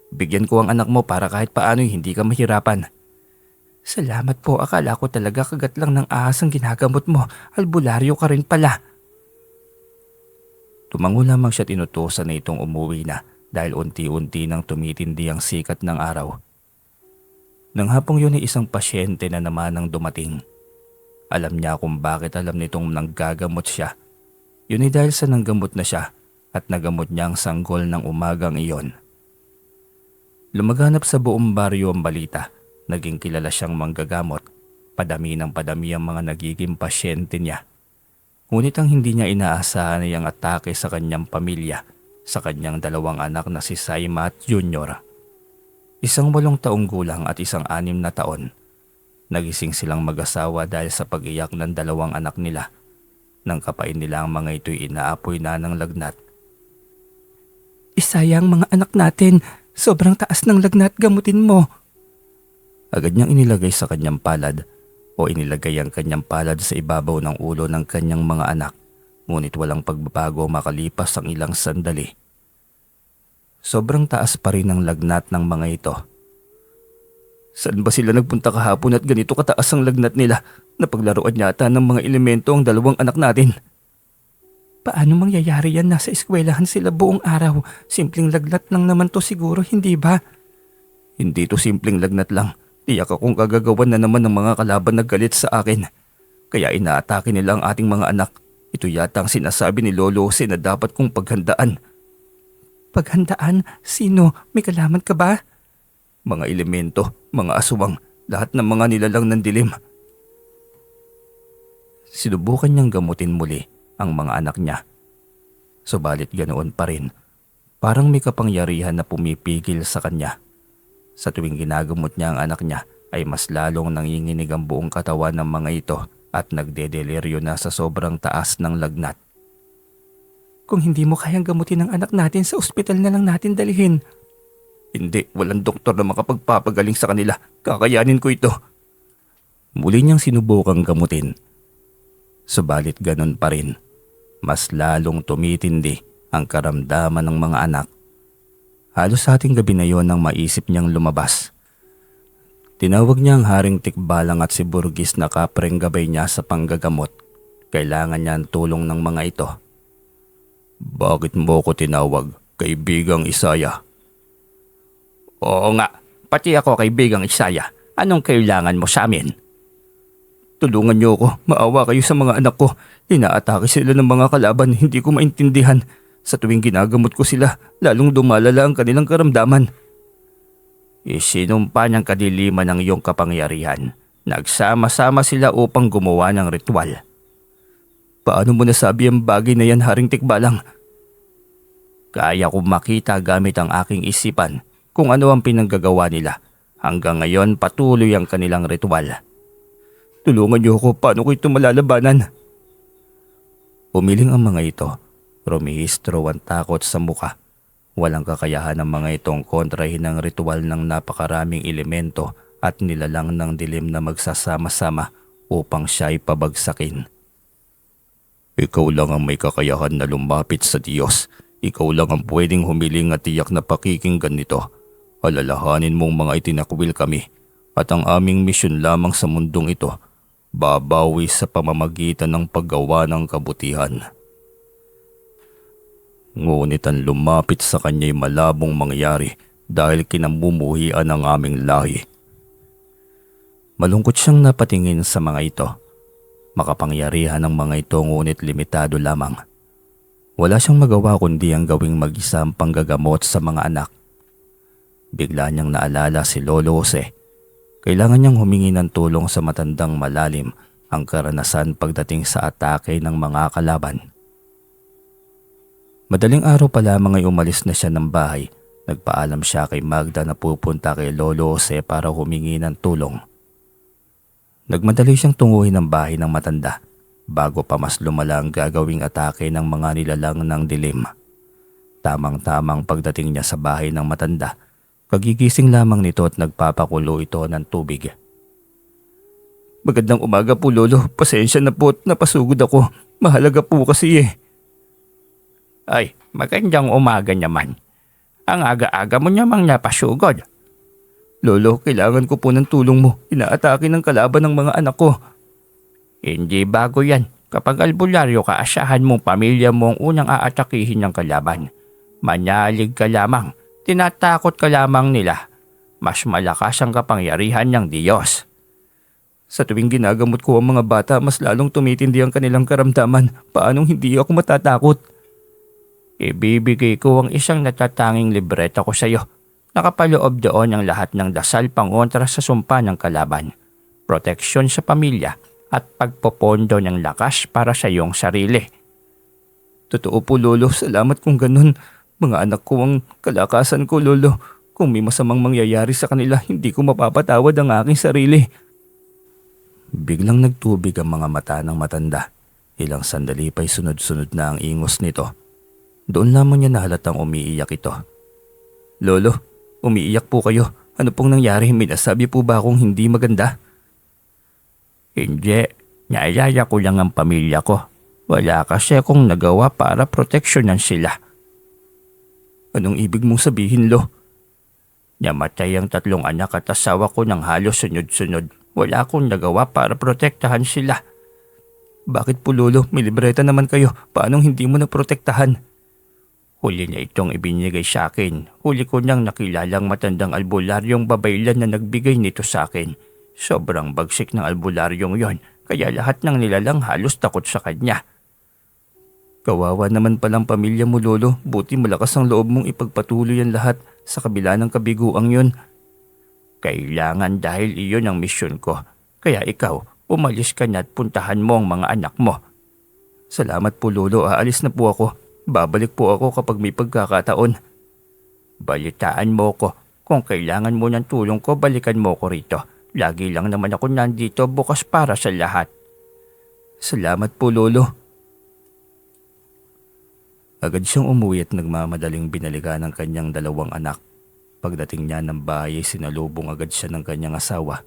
Bigyan ko ang anak mo para kahit paano hindi ka mahirapan. Salamat po, akala ko talaga kagat lang ng ahas ang ginagamot mo. Albularyo ka rin pala. Tumango lamang siya, tinutusan na itong umuwi na dahil unti-unti nang tumitindi ang sikat ng araw. Nang hapong yun ay isang pasyente na naman ang dumating. Alam niya kung bakit alam nitong nanggagamot siya. Yun ay dahil sa nanggamot na siya at nagamot niya ang sanggol ng umagang iyon. Lumaganap sa buong baryo ang balita. Naging kilala siyang manggagamot. Padami ng padami ang mga nagiging pasyente niya. Ngunit ang hindi niya inaasahan ay ang atake sa kanyang pamilya, sa kanyang 2 anak na si Saima at Junior. Isang 8 taong gulang at isang 6 na taon. Nagising silang mag-asawa dahil sa pag-iyak ng 2 anak nila. Nang kapain nila ang mga ito'y inaapoy na ng lagnat. Isayang mga anak natin, sobrang taas ng lagnat, gamutin mo. Agad niyang inilagay sa kanyang palad o inilagay ang kanyang palad sa ibabaw ng ulo ng kanyang mga anak. Ngunit walang pagbabago makalipas ang ilang sandali. Sobrang taas pa rin ang lagnat ng mga ito. Saan ba sila nagpunta kahapon at ganito kataas ang lagnat nila? Napaglaruan yata ng mga elemento ang 2 anak natin. Paano mangyayari yan? Nasa eskwelahan sila buong araw. Simpleng lagnat lang naman to siguro, hindi ba? Hindi to simpleng lagnat lang. Tiyak akong kagagawan na naman ng mga kalaban na galit sa akin. Kaya inaatake nila ang ating mga anak. Ito yata ang sinasabi ni Lolo Jose na dapat kong paghandaan. Paghandaan? Sino? May kalaman ka ba? Mga elemento, mga aswang, lahat ng mga nilalang ng dilim. Sinubukan niyang gamutin muli ang mga anak niya. Subalit ganoon pa rin. Parang may kapangyarihan na pumipigil sa kanya. Sa tuwing ginagamot niya ang anak niya ay mas lalong nanginginig ang buong katawan ng mga ito at nagdedeliryo na sa sobrang taas ng lagnat. Kung hindi mo kayang gamutin ang anak natin, sa ospital na lang natin dalhin. Hindi, walang doktor na makapagpapagaling sa kanila. Kakayanin ko ito. Muli niyang sinubukang gamutin. Subalit ganun pa rin. Mas lalong tumitindi ang karamdaman ng mga anak. Halos sa ating gabi na yon nang maisip niyang lumabas. Tinawag niya ang Haring Tikbalang at si Burgis na kapreng gabay niya sa panggagamot. Kailangan niya ang tulong ng mga ito. Bakit mo ko tinawag, kaibigang Isaya? Oo nga, pati ako kaibigang Isaya. Anong kailangan mo sa amin? Tulungan niyo ako, maawa kayo sa mga anak ko. Inaatake sila ng mga kalaban, hindi ko maintindihan. Sa tuwing ginagamot ko sila, lalong dumalala ang kanilang karamdaman. Isinumpa niyang kadiliman ng iyong kapangyarihan. Nagsama-sama sila upang gumawa ng ritual. Paano mo nasabi ang bagay na yan, Haring Tikbalang? Kaya kong makita gamit ang aking isipan kung ano ang pinanggagawa nila. Hanggang ngayon patuloy ang kanilang ritual. Tulungan niyo ako, paano ko ito malalabanan? Umiling ang mga ito. Rumihistro ang takot sa muka. Walang kakayahan ng mga itong kontrahin ang ritual ng napakaraming elemento at nilalang ng dilim na magsasama-sama upang siya ay pabagsakin. Ikaw lang ang may kakayahan na lumapit sa Diyos. Ikaw lang ang pwedeng humiling at tiyak na pakikinggan nito. Alalahanin mong mga itinakwil kami at ang aming misyon lamang sa mundong ito, babawi sa pamamagitan ng paggawa ng kabutihan. Ngunit ang lumapit sa kanya'y malabong mangyari dahil kinamumuhian ang aming lahi. Malungkot siyang napatingin sa mga ito. Makapangyarihan ng mga ito ngunit limitado lamang. Wala siyang magawa kundi ang gawing mag-isa ang panggagamot sa mga anak. Bigla niyang naalala si Lolo Jose. Kailangan niyang humingi ng tulong sa matandang malalim ang karanasan pagdating sa atake ng mga kalaban. Madaling araw pa lamang ay umalis na siya ng bahay. Nagpaalam siya kay Magda na pupunta kay Lolo Jose para humingi ng tulong. Nagmadali siyang tunguhin ang bahay ng matanda bago pa mas lumala ang gagawing atake ng mga nilalang ng dilim. Tamang-tamang pagdating niya sa bahay ng matanda, kagigising lamang nito at nagpapakulo ito ng tubig. Magandang umaga po, Lolo. Pasensya na po at napasugod ako. Mahalaga po kasi eh. Ay, magandang umaga naman. Ang aga-aga mo namang napasugod. Lolo, kailangan ko po ng tulong mo. Inaatake ng kalaban ng mga anak ko. Hindi bago yan. Kapag albularyo ka, asahan mong pamilya mo ang unang aatakihin ng kalaban. Manyalig ka lamang. Tinatakot ka lamang nila. Mas malakas ang kapangyarihan ng Diyos. Sa tuwing ginagamot ko ang mga bata, mas lalong tumitindi ang kanilang karamdaman. Paanong hindi ako matatakot? Ibibigay ko ang isang natatanging libreta ko sa iyo. Nakapaloob doon ang lahat ng dasal pangontra sa sumpa ng kalaban. Proteksyon sa pamilya at pagpopondo ng lakas para sa iyong sarili. Totoo po, Lolo. Salamat kung ganun. Mga anak ko ang kalakasan ko, Lolo. Kung may masamang mangyayari sa kanila, hindi ko mapapatawad ang aking sarili. Biglang nagtubig ang mga mata ng matanda. Ilang sandali pa'y sunod-sunod na ang ingos nito. Doon lamang niya nahalatang umiiyak ito. Lolo, umiiyak po kayo. Ano pong nangyari? May nasabi po ba akong hindi maganda? Hindi, naalala ko lang ang pamilya ko. Wala kasi akong nagawa para proteksyonan sila. Anong ibig mong sabihin, Lo? Namatay ang 3 anak at asawa ko ng halos sunod-sunod. Wala akong nagawa para protektahan sila. Bakit po, Lolo? May libreta naman kayo. Paanong hindi mo naprotektahan? Huli na itong ibinigay sa akin. Huli ko nang nakilalang matandang albularyong babaylan na nagbigay nito sa akin. Sobrang bagsik ng albularyong yon, kaya lahat ng nilalang halos takot sa kanya. Kawawa naman palang pamilya mo, Lolo. Buti malakas ang loob mong ipagpatuloy ang lahat sa kabila ng kabiguang yon. Kailangan dahil iyon ang misyon ko. Kaya ikaw, umalis ka na at puntahan mo ang mga anak mo. Salamat po, Lolo. Aalis na po ako. Babalik po ako kapag may pagkakataon. Balitaan mo ko. Kung kailangan mo ng tulong ko, balikan mo ko rito. Lagi lang naman ako nandito, bukas para sa lahat. Salamat po, Lolo. Agad siyang umuwi at nagmamadaling binalikan ng kanyang 2 anak. Pagdating niya ng bahay ay sinalubong agad siya ng kanyang asawa.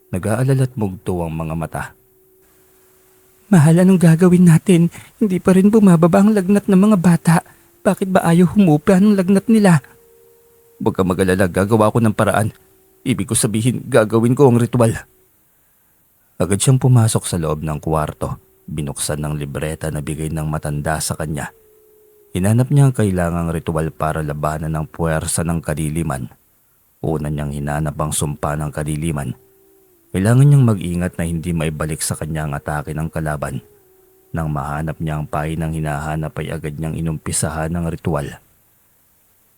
Nag-aalala at mugto ang mga mata. Mahal, anong gagawin natin? Hindi pa rin bumababa ang lagnat ng mga bata. Bakit ba ayaw humupa ng lagnat nila? Huwag ka mag-alala, gagawa ko ng paraan. Ibig ko sabihin, gagawin ko ang ritual. Agad siyang pumasok sa loob ng kwarto. Binuksan ng libreta na bigay ng matanda sa kanya. Hinanap niya ang kailangang ritual para labanan ng puwersa ng kadiliman. Una niyang hinanap ang sumpa ng kadiliman. Kailangan niyang mag-ingat na hindi maibalik sa kanya ang atake ng kalaban. Nang mahanap niya ang pahinang hinahanap ay agad niyang inumpisahan ng ritual.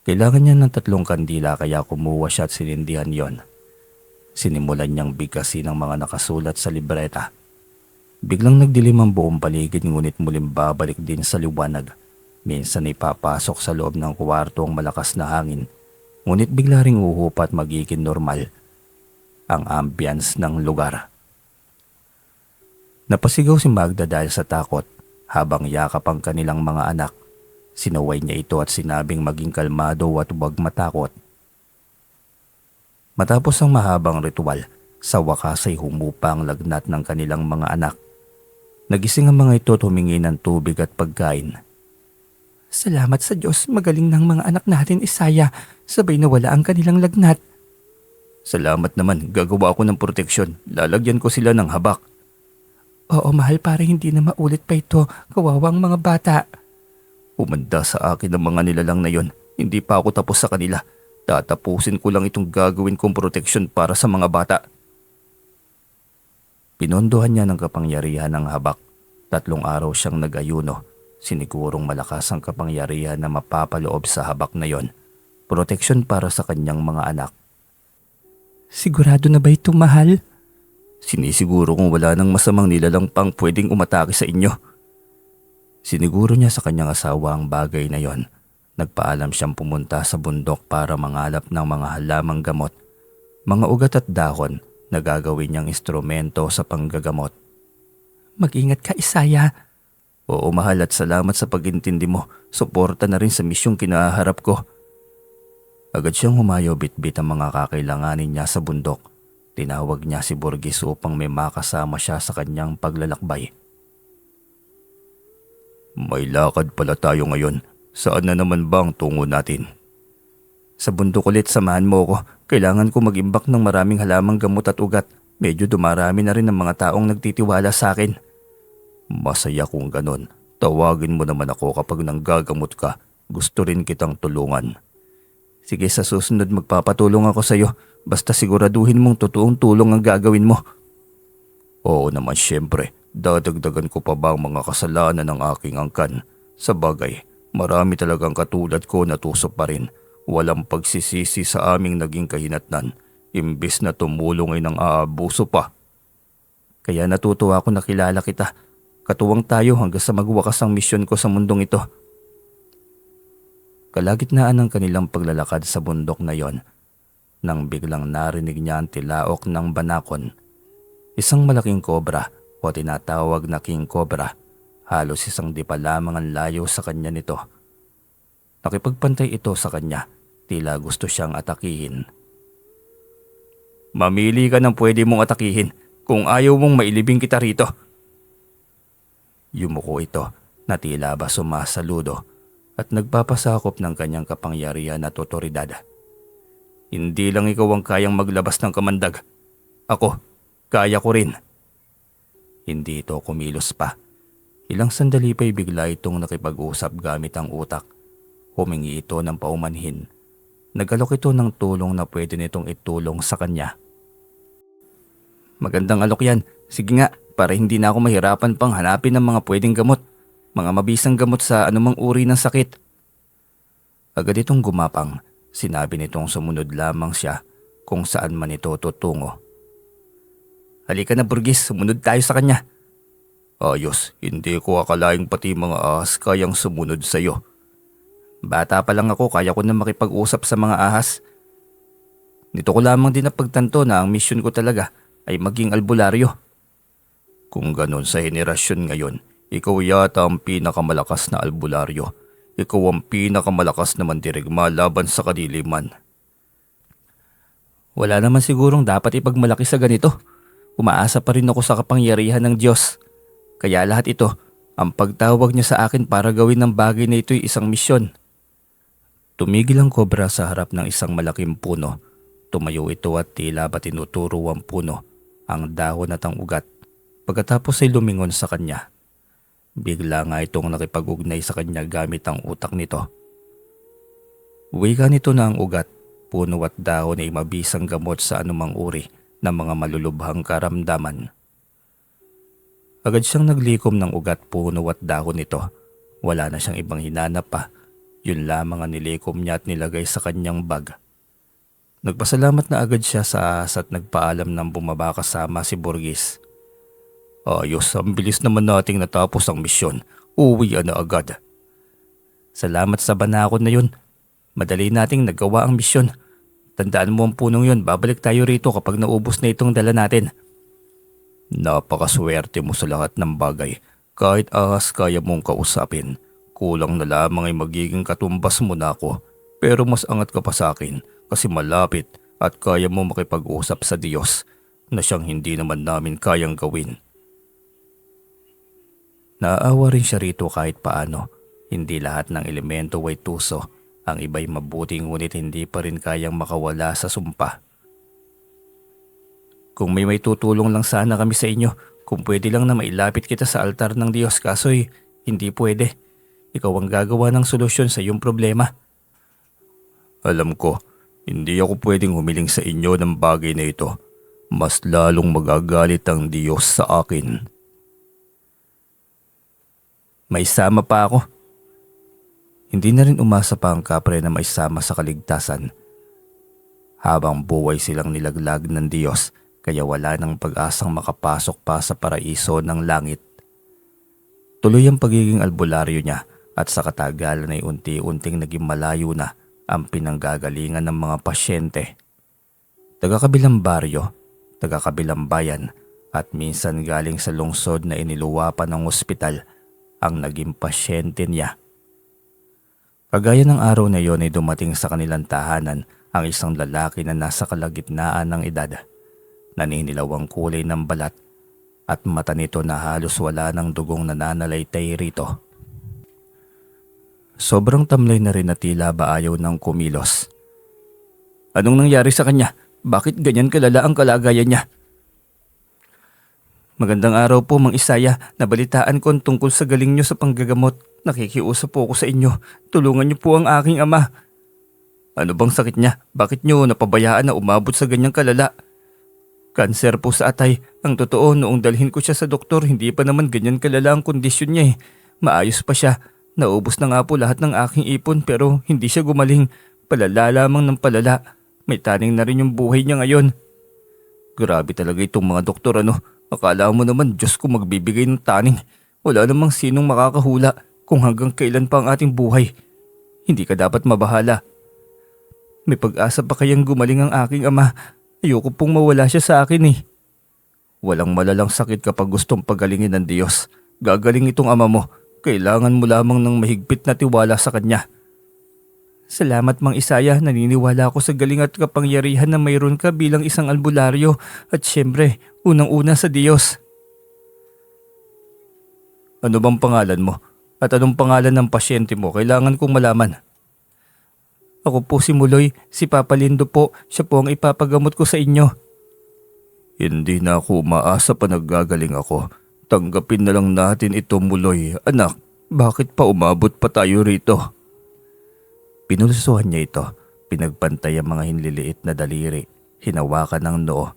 Kailangan niya ng 3 kandila kaya kumuha siya at sinindihan yon. Sinimulan niyang bigkasin ang mga nakasulat sa libreta. Biglang nagdilim ang buong paligid ngunit muling babalik din sa liwanag. Minsan ay papasok sa loob ng kwarto ang malakas na hangin, ngunit bigla ring uhupa at magiging normal ang ambience ng lugar. Napasigaw si Magda dahil sa takot habang yakap ang kanilang mga anak. Sinaway niya ito at sinabing maging kalmado at huwag matakot. Matapos ang mahabang ritual, sa wakas ay humupa ang lagnat ng kanilang mga anak. Nagising ang mga ito at humingi ng tubig at pagkain. Salamat sa Diyos, magaling ng mga anak natin, Isaya. Sabay nawala ang kanilang lagnat. Salamat naman, gagawa ako ng proteksyon. Lalagyan ko sila ng habak. Oo, mahal, para hindi na maulit pa ito. Kawawang mga bata. Umanda sa akin ang mga nilalang na yon. Hindi pa ako tapos sa kanila. Tatapusin ko lang itong gagawin kong proteksyon para sa mga bata. Pinondohan niya ng kapangyarihan ng habak. 3 araw siyang nag-ayuno. Sinigurong malakas ang kapangyarihan na mapapaloob sa habak na yon. Proteksyon para sa kanyang mga anak. Sigurado na ba ito, mahal? Sinisiguro kung wala nang masamang nilalang pang pwedeng umatake sa inyo. Siniguro niya sa kanyang asawa ang bagay na yon. Nagpaalam siyang pumunta sa bundok para mangalap ng mga halamang gamot, mga ugat at dahon na gagawin niyang instrumento sa panggagamot. Mag-ingat ka, Isaya. Oo, mahal, at salamat sa pag-intindi mo. Suporta na rin sa misyong kinaharap ko. Agad siyang humayo bitbit ang mga kakailanganin niya sa bundok. Tinawag niya si Burgess upang may makasama siya sa kanyang paglalakbay. May lakad pala tayo ngayon. Saan na naman ba ang tungo natin? Sa bundok ulit, samahan mo ko. Kailangan ko mag-imbak ng maraming halamang gamot at ugat. Medyo dumarami na rin ang mga taong nagtitiwala sa akin. Masaya kung ganon. Tawagin mo naman ako kapag nanggagamot ka. Gusto rin kitang tulungan. Sige, sa susunod magpapatulong ako sa iyo. Basta siguraduhin mong totoong tulong ang gagawin mo. Oo naman, syempre. Dadagdagan ko pa ba ang mga kasalanan ng aking angkan? Sa bagay, marami talagang katulad ko na tuso pa rin. Walang pagsisisi sa aming naging kahinatnan. Imbis na tumulong ay nang aabuso pa. Kaya natutuwa ako nakilala kita. Katuwang tayo hanggang sa magwakas ang misyon ko sa mundong ito. Kalagitnaan ng kanilang paglalakad sa bundok na yon, nang biglang narinig niya ang tilaok ng banakon. Isang malaking kobra o tinatawag na king cobra, halos isang di pa lamang ang layo sa kanya nito. Nakipagpantay ito sa kanya, tila gusto siyang atakihin. Mamili ka ng pwede mong atakihin kung ayaw mong mailibing kita rito. Yumuko ito na tila ba sumasaludo at nagpapasakop ng kanyang kapangyarihan at otoridad. Hindi lang ikaw ang kayang maglabas ng kamandag. Ako, kaya ko rin. Hindi ito kumilos pa. Ilang sandali pa'y bigla itong nakipag-usap gamit ang utak. Humingi ito ng paumanhin. Nag-alok ito ng tulong na pwede nitong itulong sa kanya. Magandang alok yan. Sige nga, para hindi na ako mahirapan pang hanapin ng mga pwedeng gamot. Mga mabisang gamot sa anumang uri ng sakit. Agad itong gumapang. Sinabi nitong sumunod lamang siya kung saan man ito tutungo. Halika na Burgis, sumunod tayo sa kanya. Ayos, hindi ko akalaing pati mga ahas kayang sumunod sa iyo. Bata pa lang ako, kaya ko na makipag-usap sa mga ahas. Nito ko lamang din napagtanto na ang misyon ko talaga ay maging albularyo. Kung ganon sa henerasyon ngayon, ikaw yata ang pinakamalakas na albularyo. Ikaw ang pinakamalakas na mandirigma laban sa kadiliman. Wala naman sigurong dapat ipagmalaki sa ganito. Umaasa pa rin ako sa kapangyarihan ng Diyos. Kaya lahat ito, ang pagtawag niya sa akin para gawin ng bagay na ito'y isang misyon. Tumigil ang kobra sa harap ng isang malaking puno. Tumayo ito at tila ba tinuturo ang puno, ang dahon at ang ugat. Pagkatapos ay lumingon sa kanya. Bigla nga itong nakipag-ugnay sa kanya gamit ang utak nito. Wika nito na ang ugat, puno at dahon ay mabisang gamot sa anumang uri ng mga malulubhang karamdaman. Agad siyang naglikom ng ugat, puno at dahon nito. Wala na siyang ibang hinanap pa. Yun lamang ang nilikom niya at nilagay sa kanyang bag. Nagpasalamat na agad siya sa ahas at nagpaalam ng bumaba kasama si Burgis. Ayos, ang bilis naman nating natapos ang misyon. Uwi na agad. Salamat sa banakon na yun. Madali nating nagawa ang misyon. Tandaan mo ang punong yun, babalik tayo rito kapag naubos na itong dala natin. Napakaswerte mo sa lahat ng bagay. Kahit ahas kaya mong kausapin. Kulang na lamang ay magiging katumbas mo na ako. Pero mas angat ka pa sa akin kasi malapit at kaya mo makipag-usap sa Diyos na siyang hindi naman namin kayang gawin. Naaawa rin siya rito kahit paano. Hindi lahat ng elemento ay tuso. Ang iba'y mabuti ngunit hindi pa rin kayang makawala sa sumpa. Kung may tutulong lang sana kami sa inyo, kung pwede lang na mailapit kita sa altar ng Diyos, kaso'y hindi pwede. Ikaw ang gagawa ng solusyon sa iyong problema. Alam ko, hindi ako pwedeng humiling sa inyo ng bagay na ito. Mas lalong magagalit ang Diyos sa akin. May sama pa ako. Hindi na rin umasa pa ang kapre na may sama sa kaligtasan. Habang buhay silang nilaglag ng Diyos, kaya wala nang pag-asang makapasok pa sa paraiso ng langit. Tuloy ang pagiging albularyo niya at sa katagalan ay unti-unting naging malayo na ang pinanggagalingan ng mga pasyente. Taga-kabilang baryo, taga-kabilang bayan at minsan galing sa lungsod na iniluwapan ng ospital ang naging pasyente niya. Kagaya ng araw na yon ay dumating sa kanilang tahanan ang isang lalaki na nasa kalagitnaan ng edad. Naninilaw ang kulay ng balat at mata nito na halos wala ng dugong nananalaytay rito. Sobrang tamlay na rin na tila ba ayaw ng kumilos. Anong nangyari sa kanya? Bakit ganyan kalala ang kalagayan niya? Magandang araw po, Mang Isaya. Nabalitaan ko tungkol sa galing niyo sa panggagamot. Nakikiusap po ako sa inyo. Tulungan niyo po ang aking ama. Ano bang sakit niya? Bakit niyo napabayaan na umabot sa ganyang kalala? Kanser po sa atay. Ang totoo, noong dalhin ko siya sa doktor, hindi pa naman ganyan kalala ang kondisyon niya eh. Maayos pa siya. Naubos na nga po lahat ng aking ipon pero hindi siya gumaling. Palala lamang ng palala. May taning na rin yung buhay niya ngayon. Grabe talaga itong mga doktor ano. Akala mo naman Diyos ko magbibigay ng taning. Wala namang sinong makakahula kung hanggang kailan pa ang ating buhay. Hindi ka dapat mabahala. May pag-asa pa kayang gumaling ang aking ama. Ayoko pong mawala siya sa akin eh. Walang malalang sakit kapag gustong pagalingin ng Diyos. Gagaling itong ama mo. Kailangan mo lamang ng mahigpit na tiwala sa kanya. Salamat Mang Isaya, naniniwala ako sa galing at kapangyarihan na mayroon ka bilang isang albularyo at syempre, unang-una sa Diyos. Ano bang pangalan mo? At anong pangalan ng pasyente mo? Kailangan kong malaman. Ako po si Muloy, si Papa Lindo po. Siya po ang ipapagamot ko sa inyo. Hindi na ako umaasa pa naggagaling ako. Tanggapin na lang natin ito, Muloy. Anak, bakit pa umabot pa tayo rito? Pinulsuhan niya ito. Pinagpantay ang mga hinliliit na daliri. Hinawakan ng noo.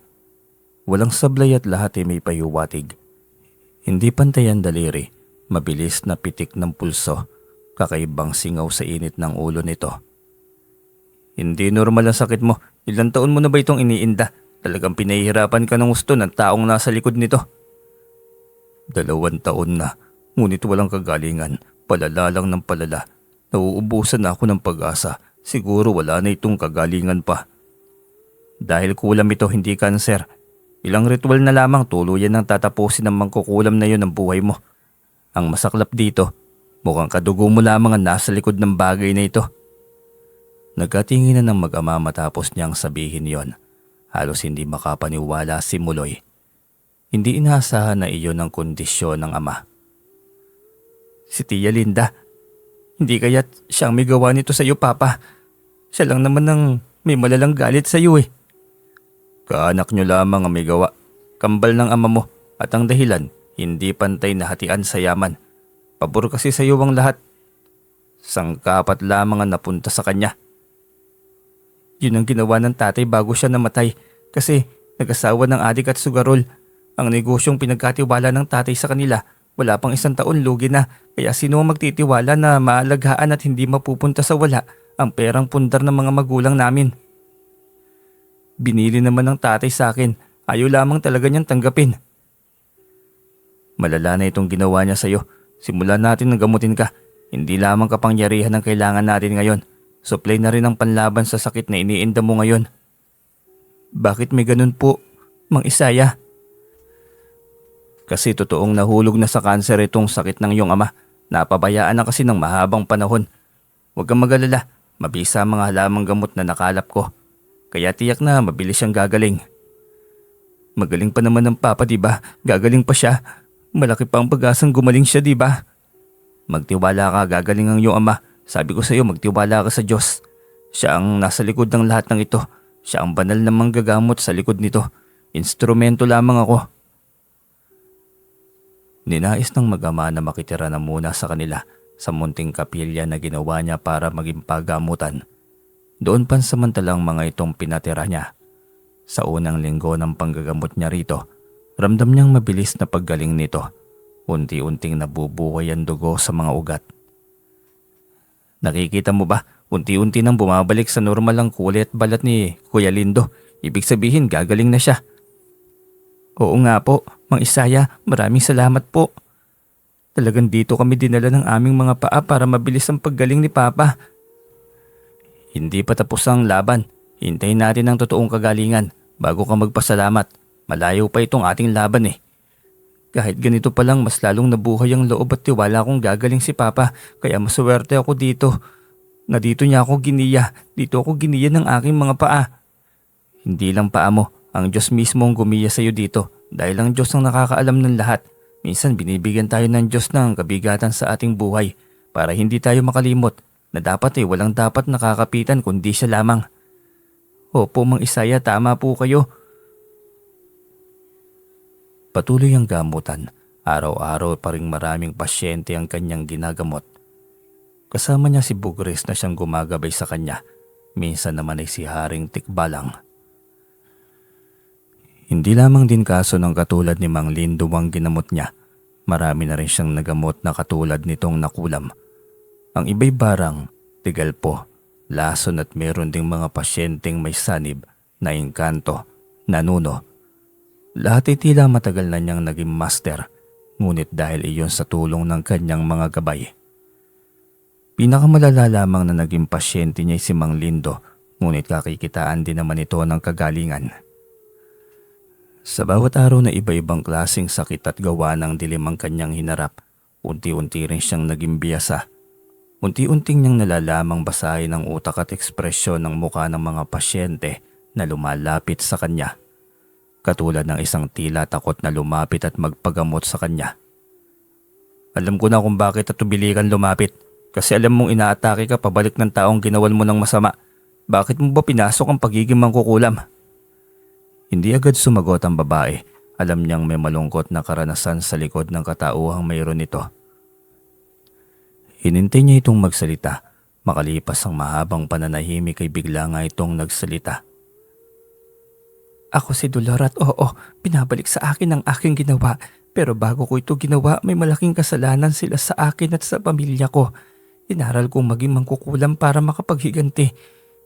Walang sablay at lahat ay may pahiwatig. Hindi pantay ang daliri. Mabilis na pitik ng pulso. Kakaibang singaw sa init ng ulo nito. Hindi normal ang sakit mo. Ilang taon mo na ba itong iniinda? Talagang pinahihirapan ka ng gusto ng taong nasa likod nito. 2 taon na. Ngunit walang kagalingan. Palala lang ng palala. Nauubusan na ako ng pag-asa. Siguro wala na itong kagalingan pa. Dahil kulam ito, hindi kanser. Ilang ritual na lamang tuluyan ng tatapusin ng mangkukulam na yon ng buhay mo. Ang masaklap dito, mukhang kadugo mo lamang ang nasa likod ng bagay na ito. Nagkatinginan ng mag-ama matapos niyang sabihin yon. Halos hindi makapaniwala si Muloy. Hindi inaasahan na iyon ang kondisyon ng ama. Si Tia Linda, hindi kaya't siyang may gawa nito sa iyo, Papa. Siya lang naman ang may malalang galit sa iyo eh. Kaanak niyo lamang ang may gawa. Kambal ng ama mo at ang dahilan, hindi pantay na hatian sa yaman. Pabor kasi sa iyo ang lahat. Sangkapat lamang ang napunta sa kanya. Yun ang ginawa ng tatay bago siya namatay kasi nag-asawa ng adik at sugarol. Ang negosyong pinagkatiwala ng tatay sa kanila, wala pang 1 taon lugi na, kaya sino ang magtitiwala na maalaghaan at hindi mapupunta sa wala ang perang pundar ng mga magulang namin. Binili naman ng tatay sa akin, ayaw lamang talaga niyang tanggapin. Malala na itong ginawa niya sa'yo. Simulan natin na gamutin ka. Hindi lamang kapangyarihan ang kailangan natin ngayon. Supply na rin ang panlaban sa sakit na iniinda mo ngayon. Bakit may ganun po, Mang Isaya? Kasi totoong nahulog na sa kanser itong sakit ng iyong ama. Napabayaan na kasi ng mahabang panahon. Huwag kang mag-alala, mabisa ang mga halamang gamot na nakalap ko. Kaya tiyak na mabilis siyang gagaling. Magaling pa naman ng papa, diba? Gagaling pa siya. Malaki pa ang pag-asang gumaling siya, diba? Magtiwala ka, gagaling ang iyong ama. Sabi ko sa iyo, magtiwala ka sa Diyos. Siya ang nasa likod ng lahat ng ito. Siya ang banal na manggagamot sa likod nito. Instrumento lamang ako. Ninais ng mag-ama na makitira na muna sa kanila sa munting kapilya na ginawa niya para maging paggamutan. Doon pansamantalang mga itong pinatira niya. Sa unang linggo ng panggagamot niya rito, ramdam niyang mabilis na paggaling nito. Unti-unting nabubuhay ang dugo sa mga ugat. Nakikita mo ba? Unti-unti nang bumabalik sa normal ang kulay at balat ni Kuya Lindo. Ibig sabihin gagaling na siya. Oo nga po, Mang Isaya, maraming salamat po. Talagang dito kami dinala ng aming mga paa para mabilis ang paggaling ni Papa. Hindi pa tapos ang laban. Hintayin natin ang totoong kagalingan bago ka magpasalamat. Malayo pa itong ating laban eh. Kahit ganito pa lang mas lalong nabuhay ang loob at tiwala kong gagaling si Papa, kaya maswerte ako dito. Na dito niya ako giniya, dito ako giniya ng aking mga paa. Hindi lang paa mo, ang Diyos mismo ang gumiya sa iyo dito dahil ang Diyos ang nakakaalam ng lahat. Minsan binibigyan tayo ng Diyos ng kabigatan sa ating buhay para hindi tayo makalimot na dapat walang dapat nakakapitan kundi siya lamang. Opo, Mang Isaya, tama po kayo. Patuloy ang gamutan. Araw-araw pa ring maraming pasyente ang kanyang ginagamot. Kasama niya si Bugres na siyang gumagabay sa kanya. Minsan naman ay si Haring Tikbalang. Hindi lamang din kaso ng katulad ni Mang Lindo ang ginamot niya. Marami na rin siyang nagamot na katulad nitong nakulam. Ang iba'y barang, tigalpo, lason at meron ding mga pasyenteng may sanib na engkanto, nanuno. Lahat ay tila matagal na niyang naging master, ngunit dahil iyon sa tulong ng kanyang mga gabay. Pinakamalala lamang na naging pasyente niya ay si Mang Lindo, ngunit kakikitaan din naman ito ng kagalingan. Sa bawat araw na iba-ibang klaseng sakit at gawa ng dilim ang kanyang hinarap, unti-unti rin siyang naging biyasa. Unti-unting niyang nalalamang basahin ang utak at ekspresyon ng muka ng mga pasyente na lumalapit sa kanya. Katulad ng isang tila takot na lumapit at magpagamot sa kanya. Alam ko na kung bakit at tubili kang lumapit. Kasi alam mong inaatake ka pabalik ng taong ginawan mo ng masama. Bakit mo ba pinasok ang pagiging mangkukulam? Hindi agad sumagot ang babae. Alam niyang may malungkot na karanasan sa likod ng katauhang mayroon nito. Hinintay niya itong magsalita. Makalipas ang mahabang pananahimik ay bigla nga itong nagsalita. Ako si Dolor at oo, pinabalik sa akin ang aking ginawa. Pero bago ko ito ginawa, may malaking kasalanan sila sa akin at sa pamilya ko. Inaral kong maging mangkukulam para makapaghiganti.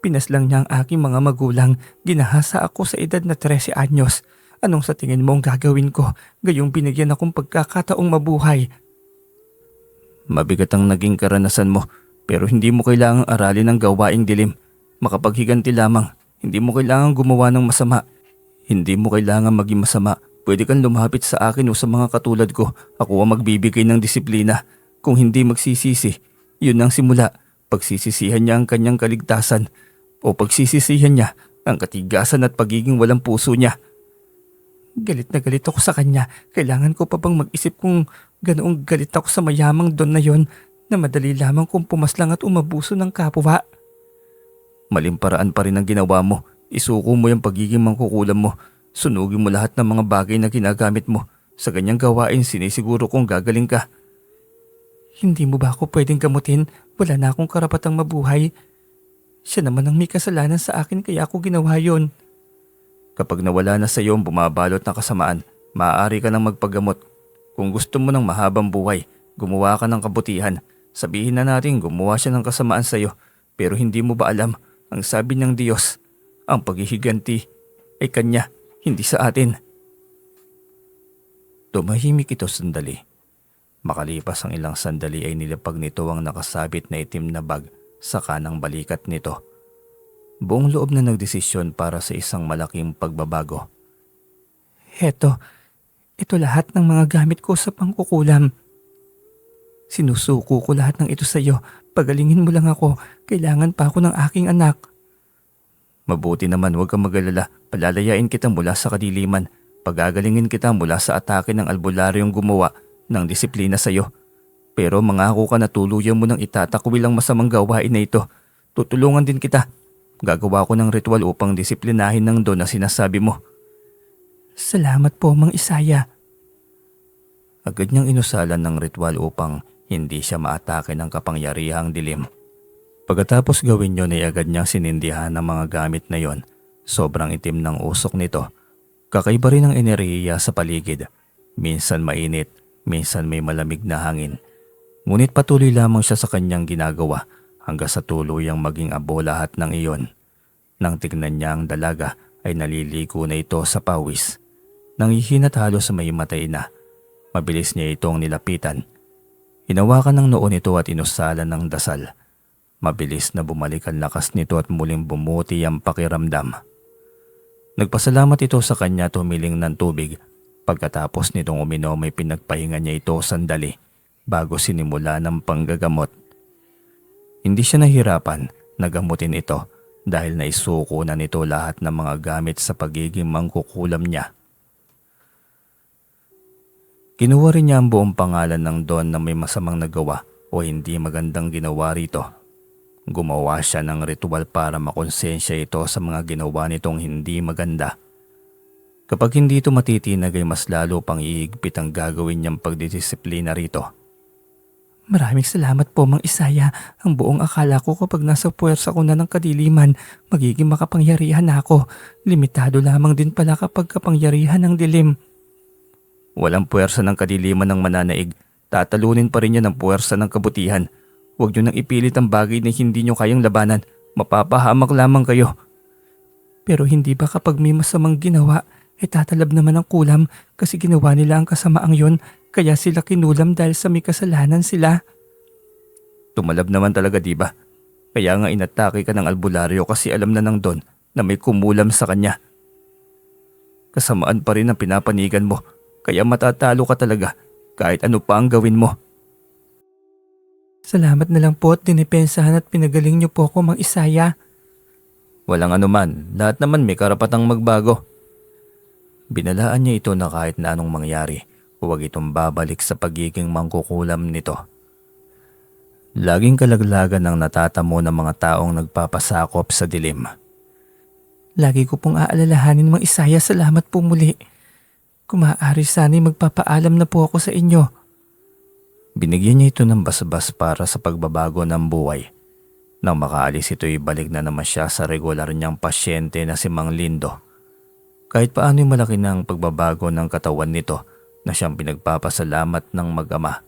Pinaslang niya ang aking mga magulang. Ginahasa ako sa edad na 13 anyos. Anong sa tingin mo ang gagawin ko? Gayong binigyan akong pagkakataong mabuhay. Mabigat ang naging karanasan mo, pero hindi mo kailangang aralin ang gawaing dilim. Makapaghiganti lamang. Hindi mo kailangang gumawa ng masama. Hindi mo kailangan maging masama. Pwede kang lumapit sa akin o sa mga katulad ko. Ako ang magbibigay ng disiplina. Kung hindi magsisisi, yun ang simula. Pagsisisihan niya ang kanyang kaligtasan. O pagsisisihan niya ang katigasan at pagiging walang puso niya. Galit na galit ako sa kanya. Kailangan ko pa bang mag-isip kung ganoong galit ako sa mayamang don na yon na madali lamang kung pumaslang at umabuso ng kapwa? Maling paraan pa rin ang ginawa mo. Isuko mo yung pagiging mangkukulam mo. Sunugin mo lahat ng mga bagay na ginagamit mo. Sa ganyang gawain, sinisiguro kong gagaling ka. Hindi mo ba ako pwedeng gamutin? Wala na akong karapatang mabuhay. Siya naman ang may kasalanan sa akin kaya ako ginawa yon. Kapag nawala na sa iyo ang bumabalot na kasamaan, maaari ka nang magpagamot. Kung gusto mo ng mahabang buhay, gumawa ka ng kabutihan. Sabihin na natin gumawa siya ng kasamaan sa iyo. Pero hindi mo ba alam, ang sabi ng Diyos, ang paghihiganti ay Kanya, hindi sa atin. Tumahimik ito sandali. Makalipas ang ilang sandali ay nilapag nito ang nakasabit na itim na bag sa kanang balikat nito. Buong loob na nagdesisyon para sa isang malaking pagbabago. Ito lahat ng mga gamit ko sa pangkukulam. Sinusuko ko lahat ng ito sa iyo. Pagalingin mo lang ako. Kailangan pa ako ng aking anak. Mabuti naman, huwag kang mag-alala. Palalayain kita mula sa kadiliman. Pagagalingin kita mula sa atake ng albularyong gumawa ng disiplina sa iyo. Pero mangako ka na tuluyan mo nang itatakwil ang masamang gawain na ito. Tutulungan din kita. Gagawa ko ng ritual upang disiplinahin ng don na sinasabi mo. Salamat po, Mang Isaya. Agad niyang inusalan ng ritual upang hindi siya maatake ng kapangyarihang dilim. Pagkatapos gawin yun ay agad niyang sinindihan ng mga gamit na yon. Sobrang itim ng usok nito. Kakaiba rin ang enerhiya sa paligid. Minsan mainit, minsan may malamig na hangin. Ngunit patuloy lamang siya sa kanyang ginagawa hanggang sa tuluyang maging abo lahat ng iyon. Nang tignan niya ang dalaga ay naliligo na ito sa pawis. Nangihinat halos sa mahimatay na. Mabilis niya itong nilapitan. Hinawakan ng noon ito at inusalan ng dasal. Mabilis na bumalik ang lakas nito at muling bumuti ang pakiramdam. Nagpasalamat ito sa kanya at humiling ng tubig. Pagkatapos nitong uminom ay pinagpahinga niya ito sandali bago sinimula ng panggagamot. Hindi siya nahirapan na gamutin ito dahil naisuko na nito lahat ng mga gamit sa pagiging mangkukulam niya. Kinuha rin niya ang buong pangalan ng don na may masamang nagawa o hindi magandang ginawa rito. Gumawa siya ng ritual para makonsensya ito sa mga ginawa nitong hindi maganda. Kapag hindi ito matitinag ay mas lalo pang iigpit ang gagawin niyang pagdidisiplina rito. Maraming salamat po, Mang Isaya. Ang buong akala ko kapag nasa puwersa ko na ng kadiliman, magiging makapangyarihan na ako. Limitado lamang din pala kapag kapangyarihan ng dilim. Walang puwersa ng kadiliman ng mananaig. Tatalunin pa rin niya ng puwersa ng kabutihan. Huwag niyo nang ipilit ang bagay na hindi niyo kayang labanan. Mapapahamak lamang kayo. Pero hindi ba kapag may masamang ginawa, tatalab naman ang kulam kasi ginawa nila ang kasamaang yon kaya sila kinulam dahil sa may kasalanan sila. Tumalab naman talaga, di ba? Kaya nga inatake ka ng albularyo kasi alam na ng Don na may kumulam sa kanya. Kasamaan pa rin ang pinapanigan mo kaya matatalo ka talaga kahit ano pa ang gawin mo. Salamat na lang po at dinipensahan at pinagaling niyo po ako, Mang Isaya. Walang anuman, lahat naman may karapatang magbago. Binalaan niya ito na kahit na anong mangyari, huwag itong babalik sa pagiging mangkukulam nito. Laging kalaglagan ang natatamo ng mga taong nagpapasakop sa dilim. Lagi ko pong aalalahanin, Mang Isaya, salamat po muli. Kung maaari sana'y magpapaalam na po ako sa inyo. Binigyan niya ito ng basbas para sa pagbabago ng buhay. Nang makaalis ito'y balik na naman siya sa regular niyang pasyente na si Mang Lindo. Kahit paano'y malaki na ang pagbabago ng katawan nito na siyang pinagpapasalamat ng mag-ama.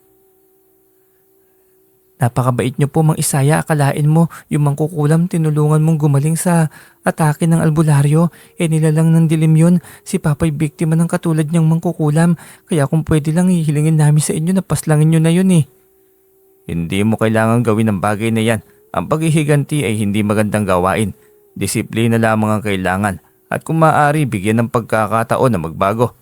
Napakabait niyo po, Mang Isaya. Akalain mo yung mangkukulam tinulungan mong gumaling sa atake ng albularyo. Nilalang ng dilim yun. Si Papa'y biktima ng katulad niyang mangkukulam. Kaya kung pwede lang hihilingin namin sa inyo na paslangin niyo na yun eh. Hindi mo kailangan gawin ang bagay na yan. Ang paghihiganti ay hindi magandang gawain. Disiplina lamang ang kailangan. At kung maaari, bigyan ng pagkakataon na magbago.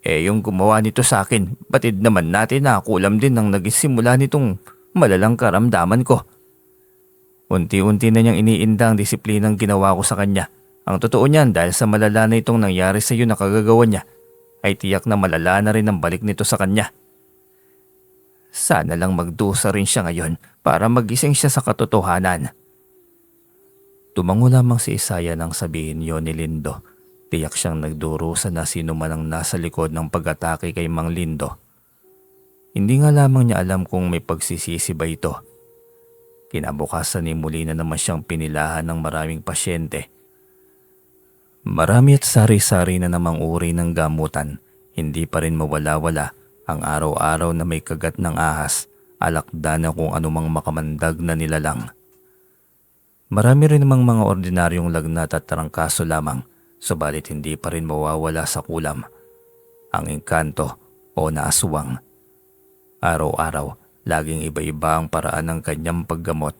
Yung gumawa nito sa akin, batid naman natin na kulam din ang nagsimula nitong malalang karamdaman ko. Unti-unti na niyang iniinda ang disiplinang ginawa ko sa kanya. Ang totoo niyan dahil sa malala na itong nangyari sa iyo na kagagawa niya, ay tiyak na malala na rin ang balik nito sa kanya. Sana lang magdusa rin siya ngayon para magising siya sa katotohanan. Tumango lamang si Isaya nang sabihin yon ni Lindo. Tiyak siyang nagdurusa na sino man ang nasa likod ng pag-atake kay Mang Lindo. Hindi nga lamang niya alam kung may pagsisisi ba ito. Kinabukasan ni muli na naman siyang pinilahan ng maraming pasyente. Marami at sari-sari na namang uri ng gamutan, hindi pa rin mawala-wala ang araw-araw na may kagat ng ahas, alakda na kung anumang makamandag na nilalang. Marami rin namang mga ordinaryong lagnat at tarangkaso lamang. Subalit hindi pa rin mawawala sa kulam ang engkanto o naaswang. Araw-araw, laging iba-iba ang paraan ng kanyang paggamot.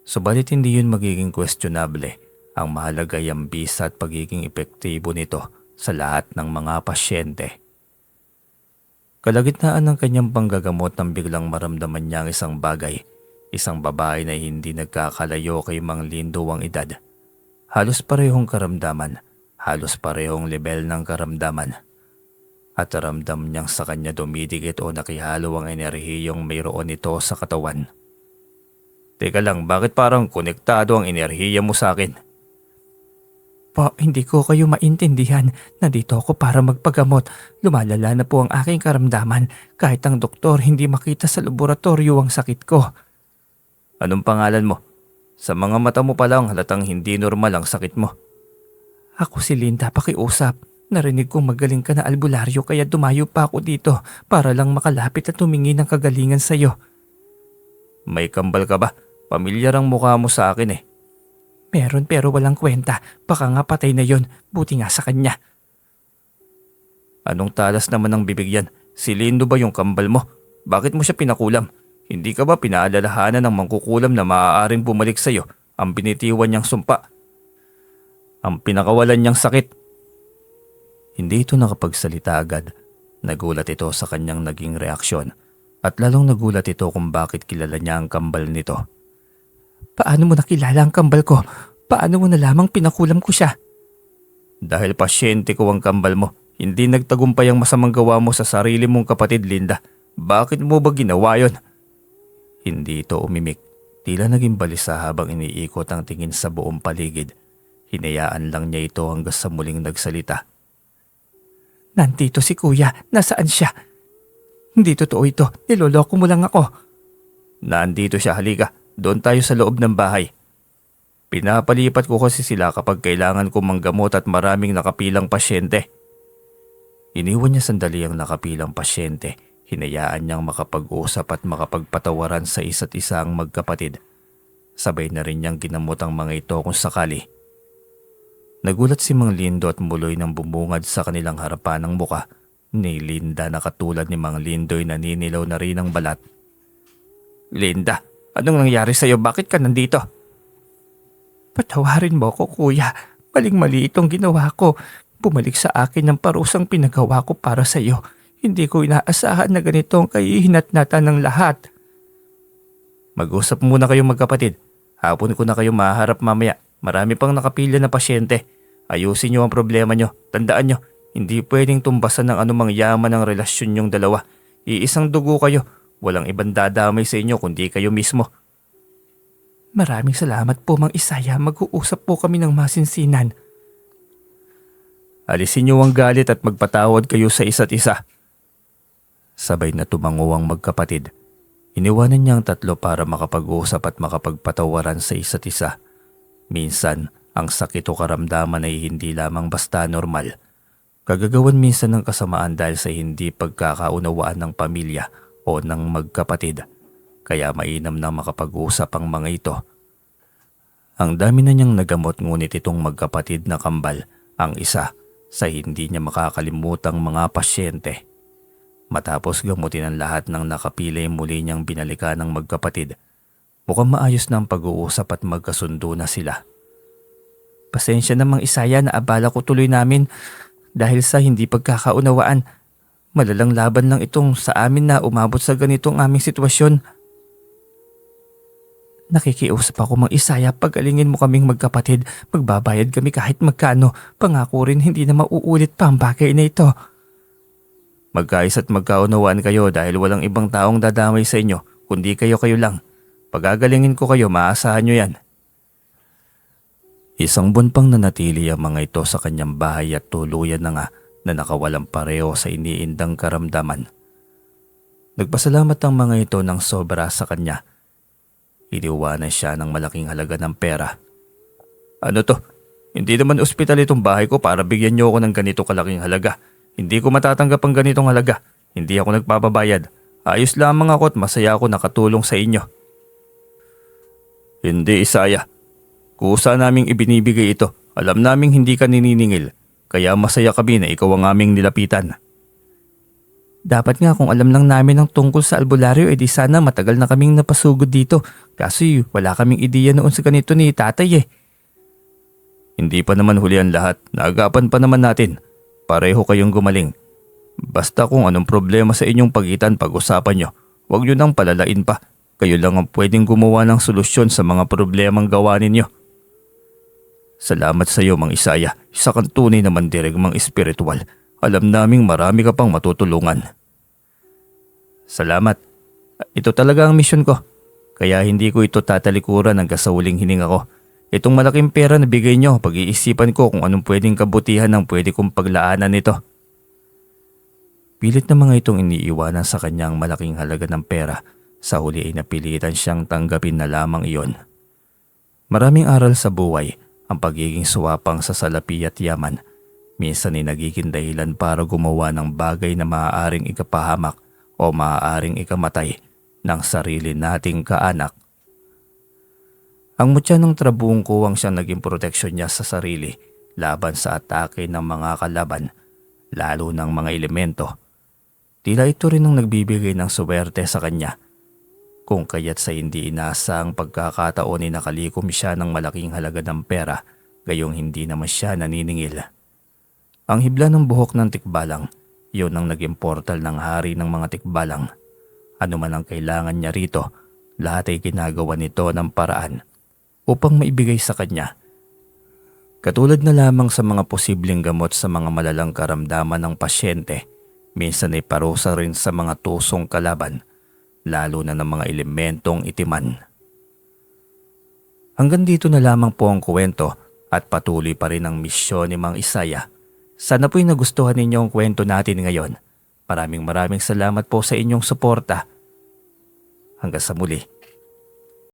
Subalit hindi yun magiging questionable. Ang mahalaga ay ang bisa at pagiging epektibo nito sa lahat ng mga pasyente. Kalagitnaan ng kanyang panggagamot nang biglang maramdaman niya ang isang bagay. Isang babae na hindi nagkakalayo kay Mang Lindo ang edad. Halos parehong karamdaman. Halos parehong level ng karamdaman. At ramdam niyang sa kanya dumidikit o nakihalo ang enerhiyong mayroon nito sa katawan. Teka lang, bakit parang konektado ang enerhiya mo sa akin? Po, hindi ko kayo maintindihan. Nandito ako para magpagamot. Lumalala na po ang aking karamdaman. Kahit ang doktor hindi makita sa laboratorio ang sakit ko. Anong pangalan mo? Sa mga mata mo pa lang halatang hindi normal ang sakit mo. Ako si Linda, pakiusap. Narinig kong magaling ka na albularyo kaya dumayo pa ako dito para lang makalapit at humingi ng kagalingan sa iyo. May kambal ka ba? Pamilyar ang mukha mo sa akin eh. Meron pero walang kwenta. Baka nga patay na yon. Buti nga sa kanya. Anong talas naman ang bibig yan? Si Lindo ba yung kambal mo? Bakit mo siya pinakulam? Hindi ka ba pinaalalahanan ng mangkukulam na maaaring bumalik sa iyo ang binitiwan niyang sumpa? Ang pinakawalan niyang sakit. Hindi ito nakapagsalita agad. Nagulat ito sa kanyang naging reaksyon at lalong nagulat ito kung bakit kilala niya ang kambal nito. Paano mo nakilala ang kambal ko? Paano mo nalamang pinakulam ko siya? Dahil pasyente ko ang kambal mo. Hindi nagtagumpay ang masamang gawa mo sa sarili mong kapatid, Linda. Bakit mo ba ginawa yon? Hindi ito umimik. Tila naging balisa habang iniikot ang tingin sa buong paligid. Hinayaan lang niya ito hanggang sa muling nagsalita. Nandito si kuya. Nasaan siya? Hindi totoo ito. Niloloko mo lang ako. Nandito siya, halika. Doon tayo sa loob ng bahay. Pinapalipat ko kasi sila kapag kailangan ko manggamot at maraming nakapilang pasyente. Iniwan niya sandali ang nakapilang pasyente. Hinayaan niyang makapag-usap at makapagpatawaran sa isa't isa ang magkapatid. Sabay na rin niyang ginamot ang mga ito kung sakali. Nagulat si Mang Lindo at muloy ng bumungad sa kanilang harapan ng muka ni Linda na katulad ni Mang Lindo'y naninilaw na rin ang balat. Linda, anong nangyari sa'yo? Bakit ka nandito? Patawarin mo ko, kuya. Maling-mali itong ginawa ko. Bumalik sa akin ng parusang pinagawa ko para sa iyo. Hindi ko inaasahan na ganito ang kahihinatnatan ng lahat. Mag-usap muna kayo magkapatid. Hapon ko na kayo maharap mamaya. Marami pang nakapila na pasyente. Ayusin niyo ang problema niyo. Tandaan niyo, hindi pwedeng tumbasan ng anumang yaman ng relasyon niyong dalawa. Iisang dugo kayo. Walang ibang dadamay sa inyo kundi kayo mismo. Maraming salamat po, Mang Isaya. Mag-uusap po kami ng masinsinan. Alisin niyo ang galit at magpatawad kayo sa isa't isa. Sabay na tumango ang magkapatid. Iniwanan niya ang tatlo para makapag-usap at makapagpatawaran sa isa't isa. Minsan, ang sakit o karamdaman ay hindi lamang basta normal. Kagagawan minsan ng kasamaan dahil sa hindi pagkakaunawaan ng pamilya o ng magkapatid. Kaya mainam na makapag-usap ang mga ito. Ang dami na niyang nagamot ngunit itong magkapatid na kambal ang isa sa hindi niya makakalimutang mga pasyente. Matapos gamutin ang lahat ng nakapilay muli niyang binalikan ng magkapatid. Mukhang maayos na ang pag-uusap at magkasundo na sila. Pasensya na, Mang Isaya, na abala ko tuloy namin dahil sa hindi pagkakaunawaan. Malalang laban lang itong sa amin na umabot sa ganitong aming sitwasyon. Nakikiusap ako, Mang Isaya, pagalingin mo kaming magkapatid. Magbabayad kami kahit magkano. Pangako rin hindi na mauulit pa ang bagay na ito. Magkaisa at magkaunawaan kayo dahil walang ibang taong dadamay sa inyo kundi kayo-kayo lang. Pagagalingin ko kayo, maasahan nyo yan. Isang buwan pang nanatili ang mga ito sa kanyang bahay at tuluyan na nga na nakawalang pareho sa iniindang karamdaman. Nagpasalamat ang mga ito ng sobra sa kanya. Iniwanan siya ng malaking halaga ng pera. Ano to? Hindi naman ospital itong bahay ko para bigyan niyo ako ng ganito kalaking halaga. Hindi ko matatanggap ang ganitong halaga. Hindi ako nagpapabayad. Ayos lamang ako at masaya ako nakatulong sa inyo. Hindi, Isaya. Kusa naming ibinibigay ito. Alam naming hindi ka nininingil. Kaya masaya kami na ikaw ang aming nilapitan. Dapat nga kung alam lang namin ang tungkol sa albularyo, edi sana matagal na kaming napasugod dito. Kasi wala kaming ideya noon sa ganito ni tatay eh. Hindi pa naman huli ang lahat. Naagapan pa naman natin. Pareho kayong gumaling. Basta kung anong problema sa inyong pagitan pag-usapan nyo. Huwag nyo nang palalain pa. Kayo lang ang pwedeng gumawa ng solusyon sa mga problemang gawa ninyo. Salamat sa iyo, Mang Isaya. Isa kang tunay na mandirigmang espiritual. Alam naming marami ka pang matutulungan. Salamat. Ito talaga ang misyon ko. Kaya hindi ko ito tatalikuran hanggang sa huling hininga ko. Itong malaking pera na bigay nyo, pag-iisipan ko kung anong pwedeng kabutihan ng pwede kong paglaanan nito. Pilit na mga itong iniiwanan sa kanyang malaking halaga ng pera. Sa huli ay napilitan siyang tanggapin na lamang iyon. Maraming aral sa buhay ang pagiging suwapang sa salapi at yaman. Minsan ay nagiging dahilan para gumawa ng bagay na maaaring ikapahamak o maaaring ikamatay ng sarili nating kaanak. Ang mutya ng trabuong kuwang siyang naging proteksyon niya sa sarili laban sa atake ng mga kalaban, lalo ng mga elemento. Tila ito rin ang nagbibigay ng swerte sa kanya. Kung kaya't sa hindi inaasang pagkakataon ay nakalikom siya ng malaking halaga ng pera, gayong hindi naman siya naniningil. Ang hibla ng buhok ng tikbalang, yun ang naging portal ng hari ng mga tikbalang. Ano man ang kailangan niya rito, lahat ay ginagawa nito ng paraan upang maibigay sa kanya. Katulad na lamang sa mga posibleng gamot sa mga malalang karamdaman ng pasyente, minsan ay parusa rin sa mga tusong kalaban, lalo na ng mga elementong itiman. Hanggang dito na lamang po ang kwento at patuloy pa rin ang misyon ni Mang Isaya. Sana po'y nagustuhan ninyo ang kwento natin ngayon. Maraming salamat po sa inyong suporta. Hanggang sa muli.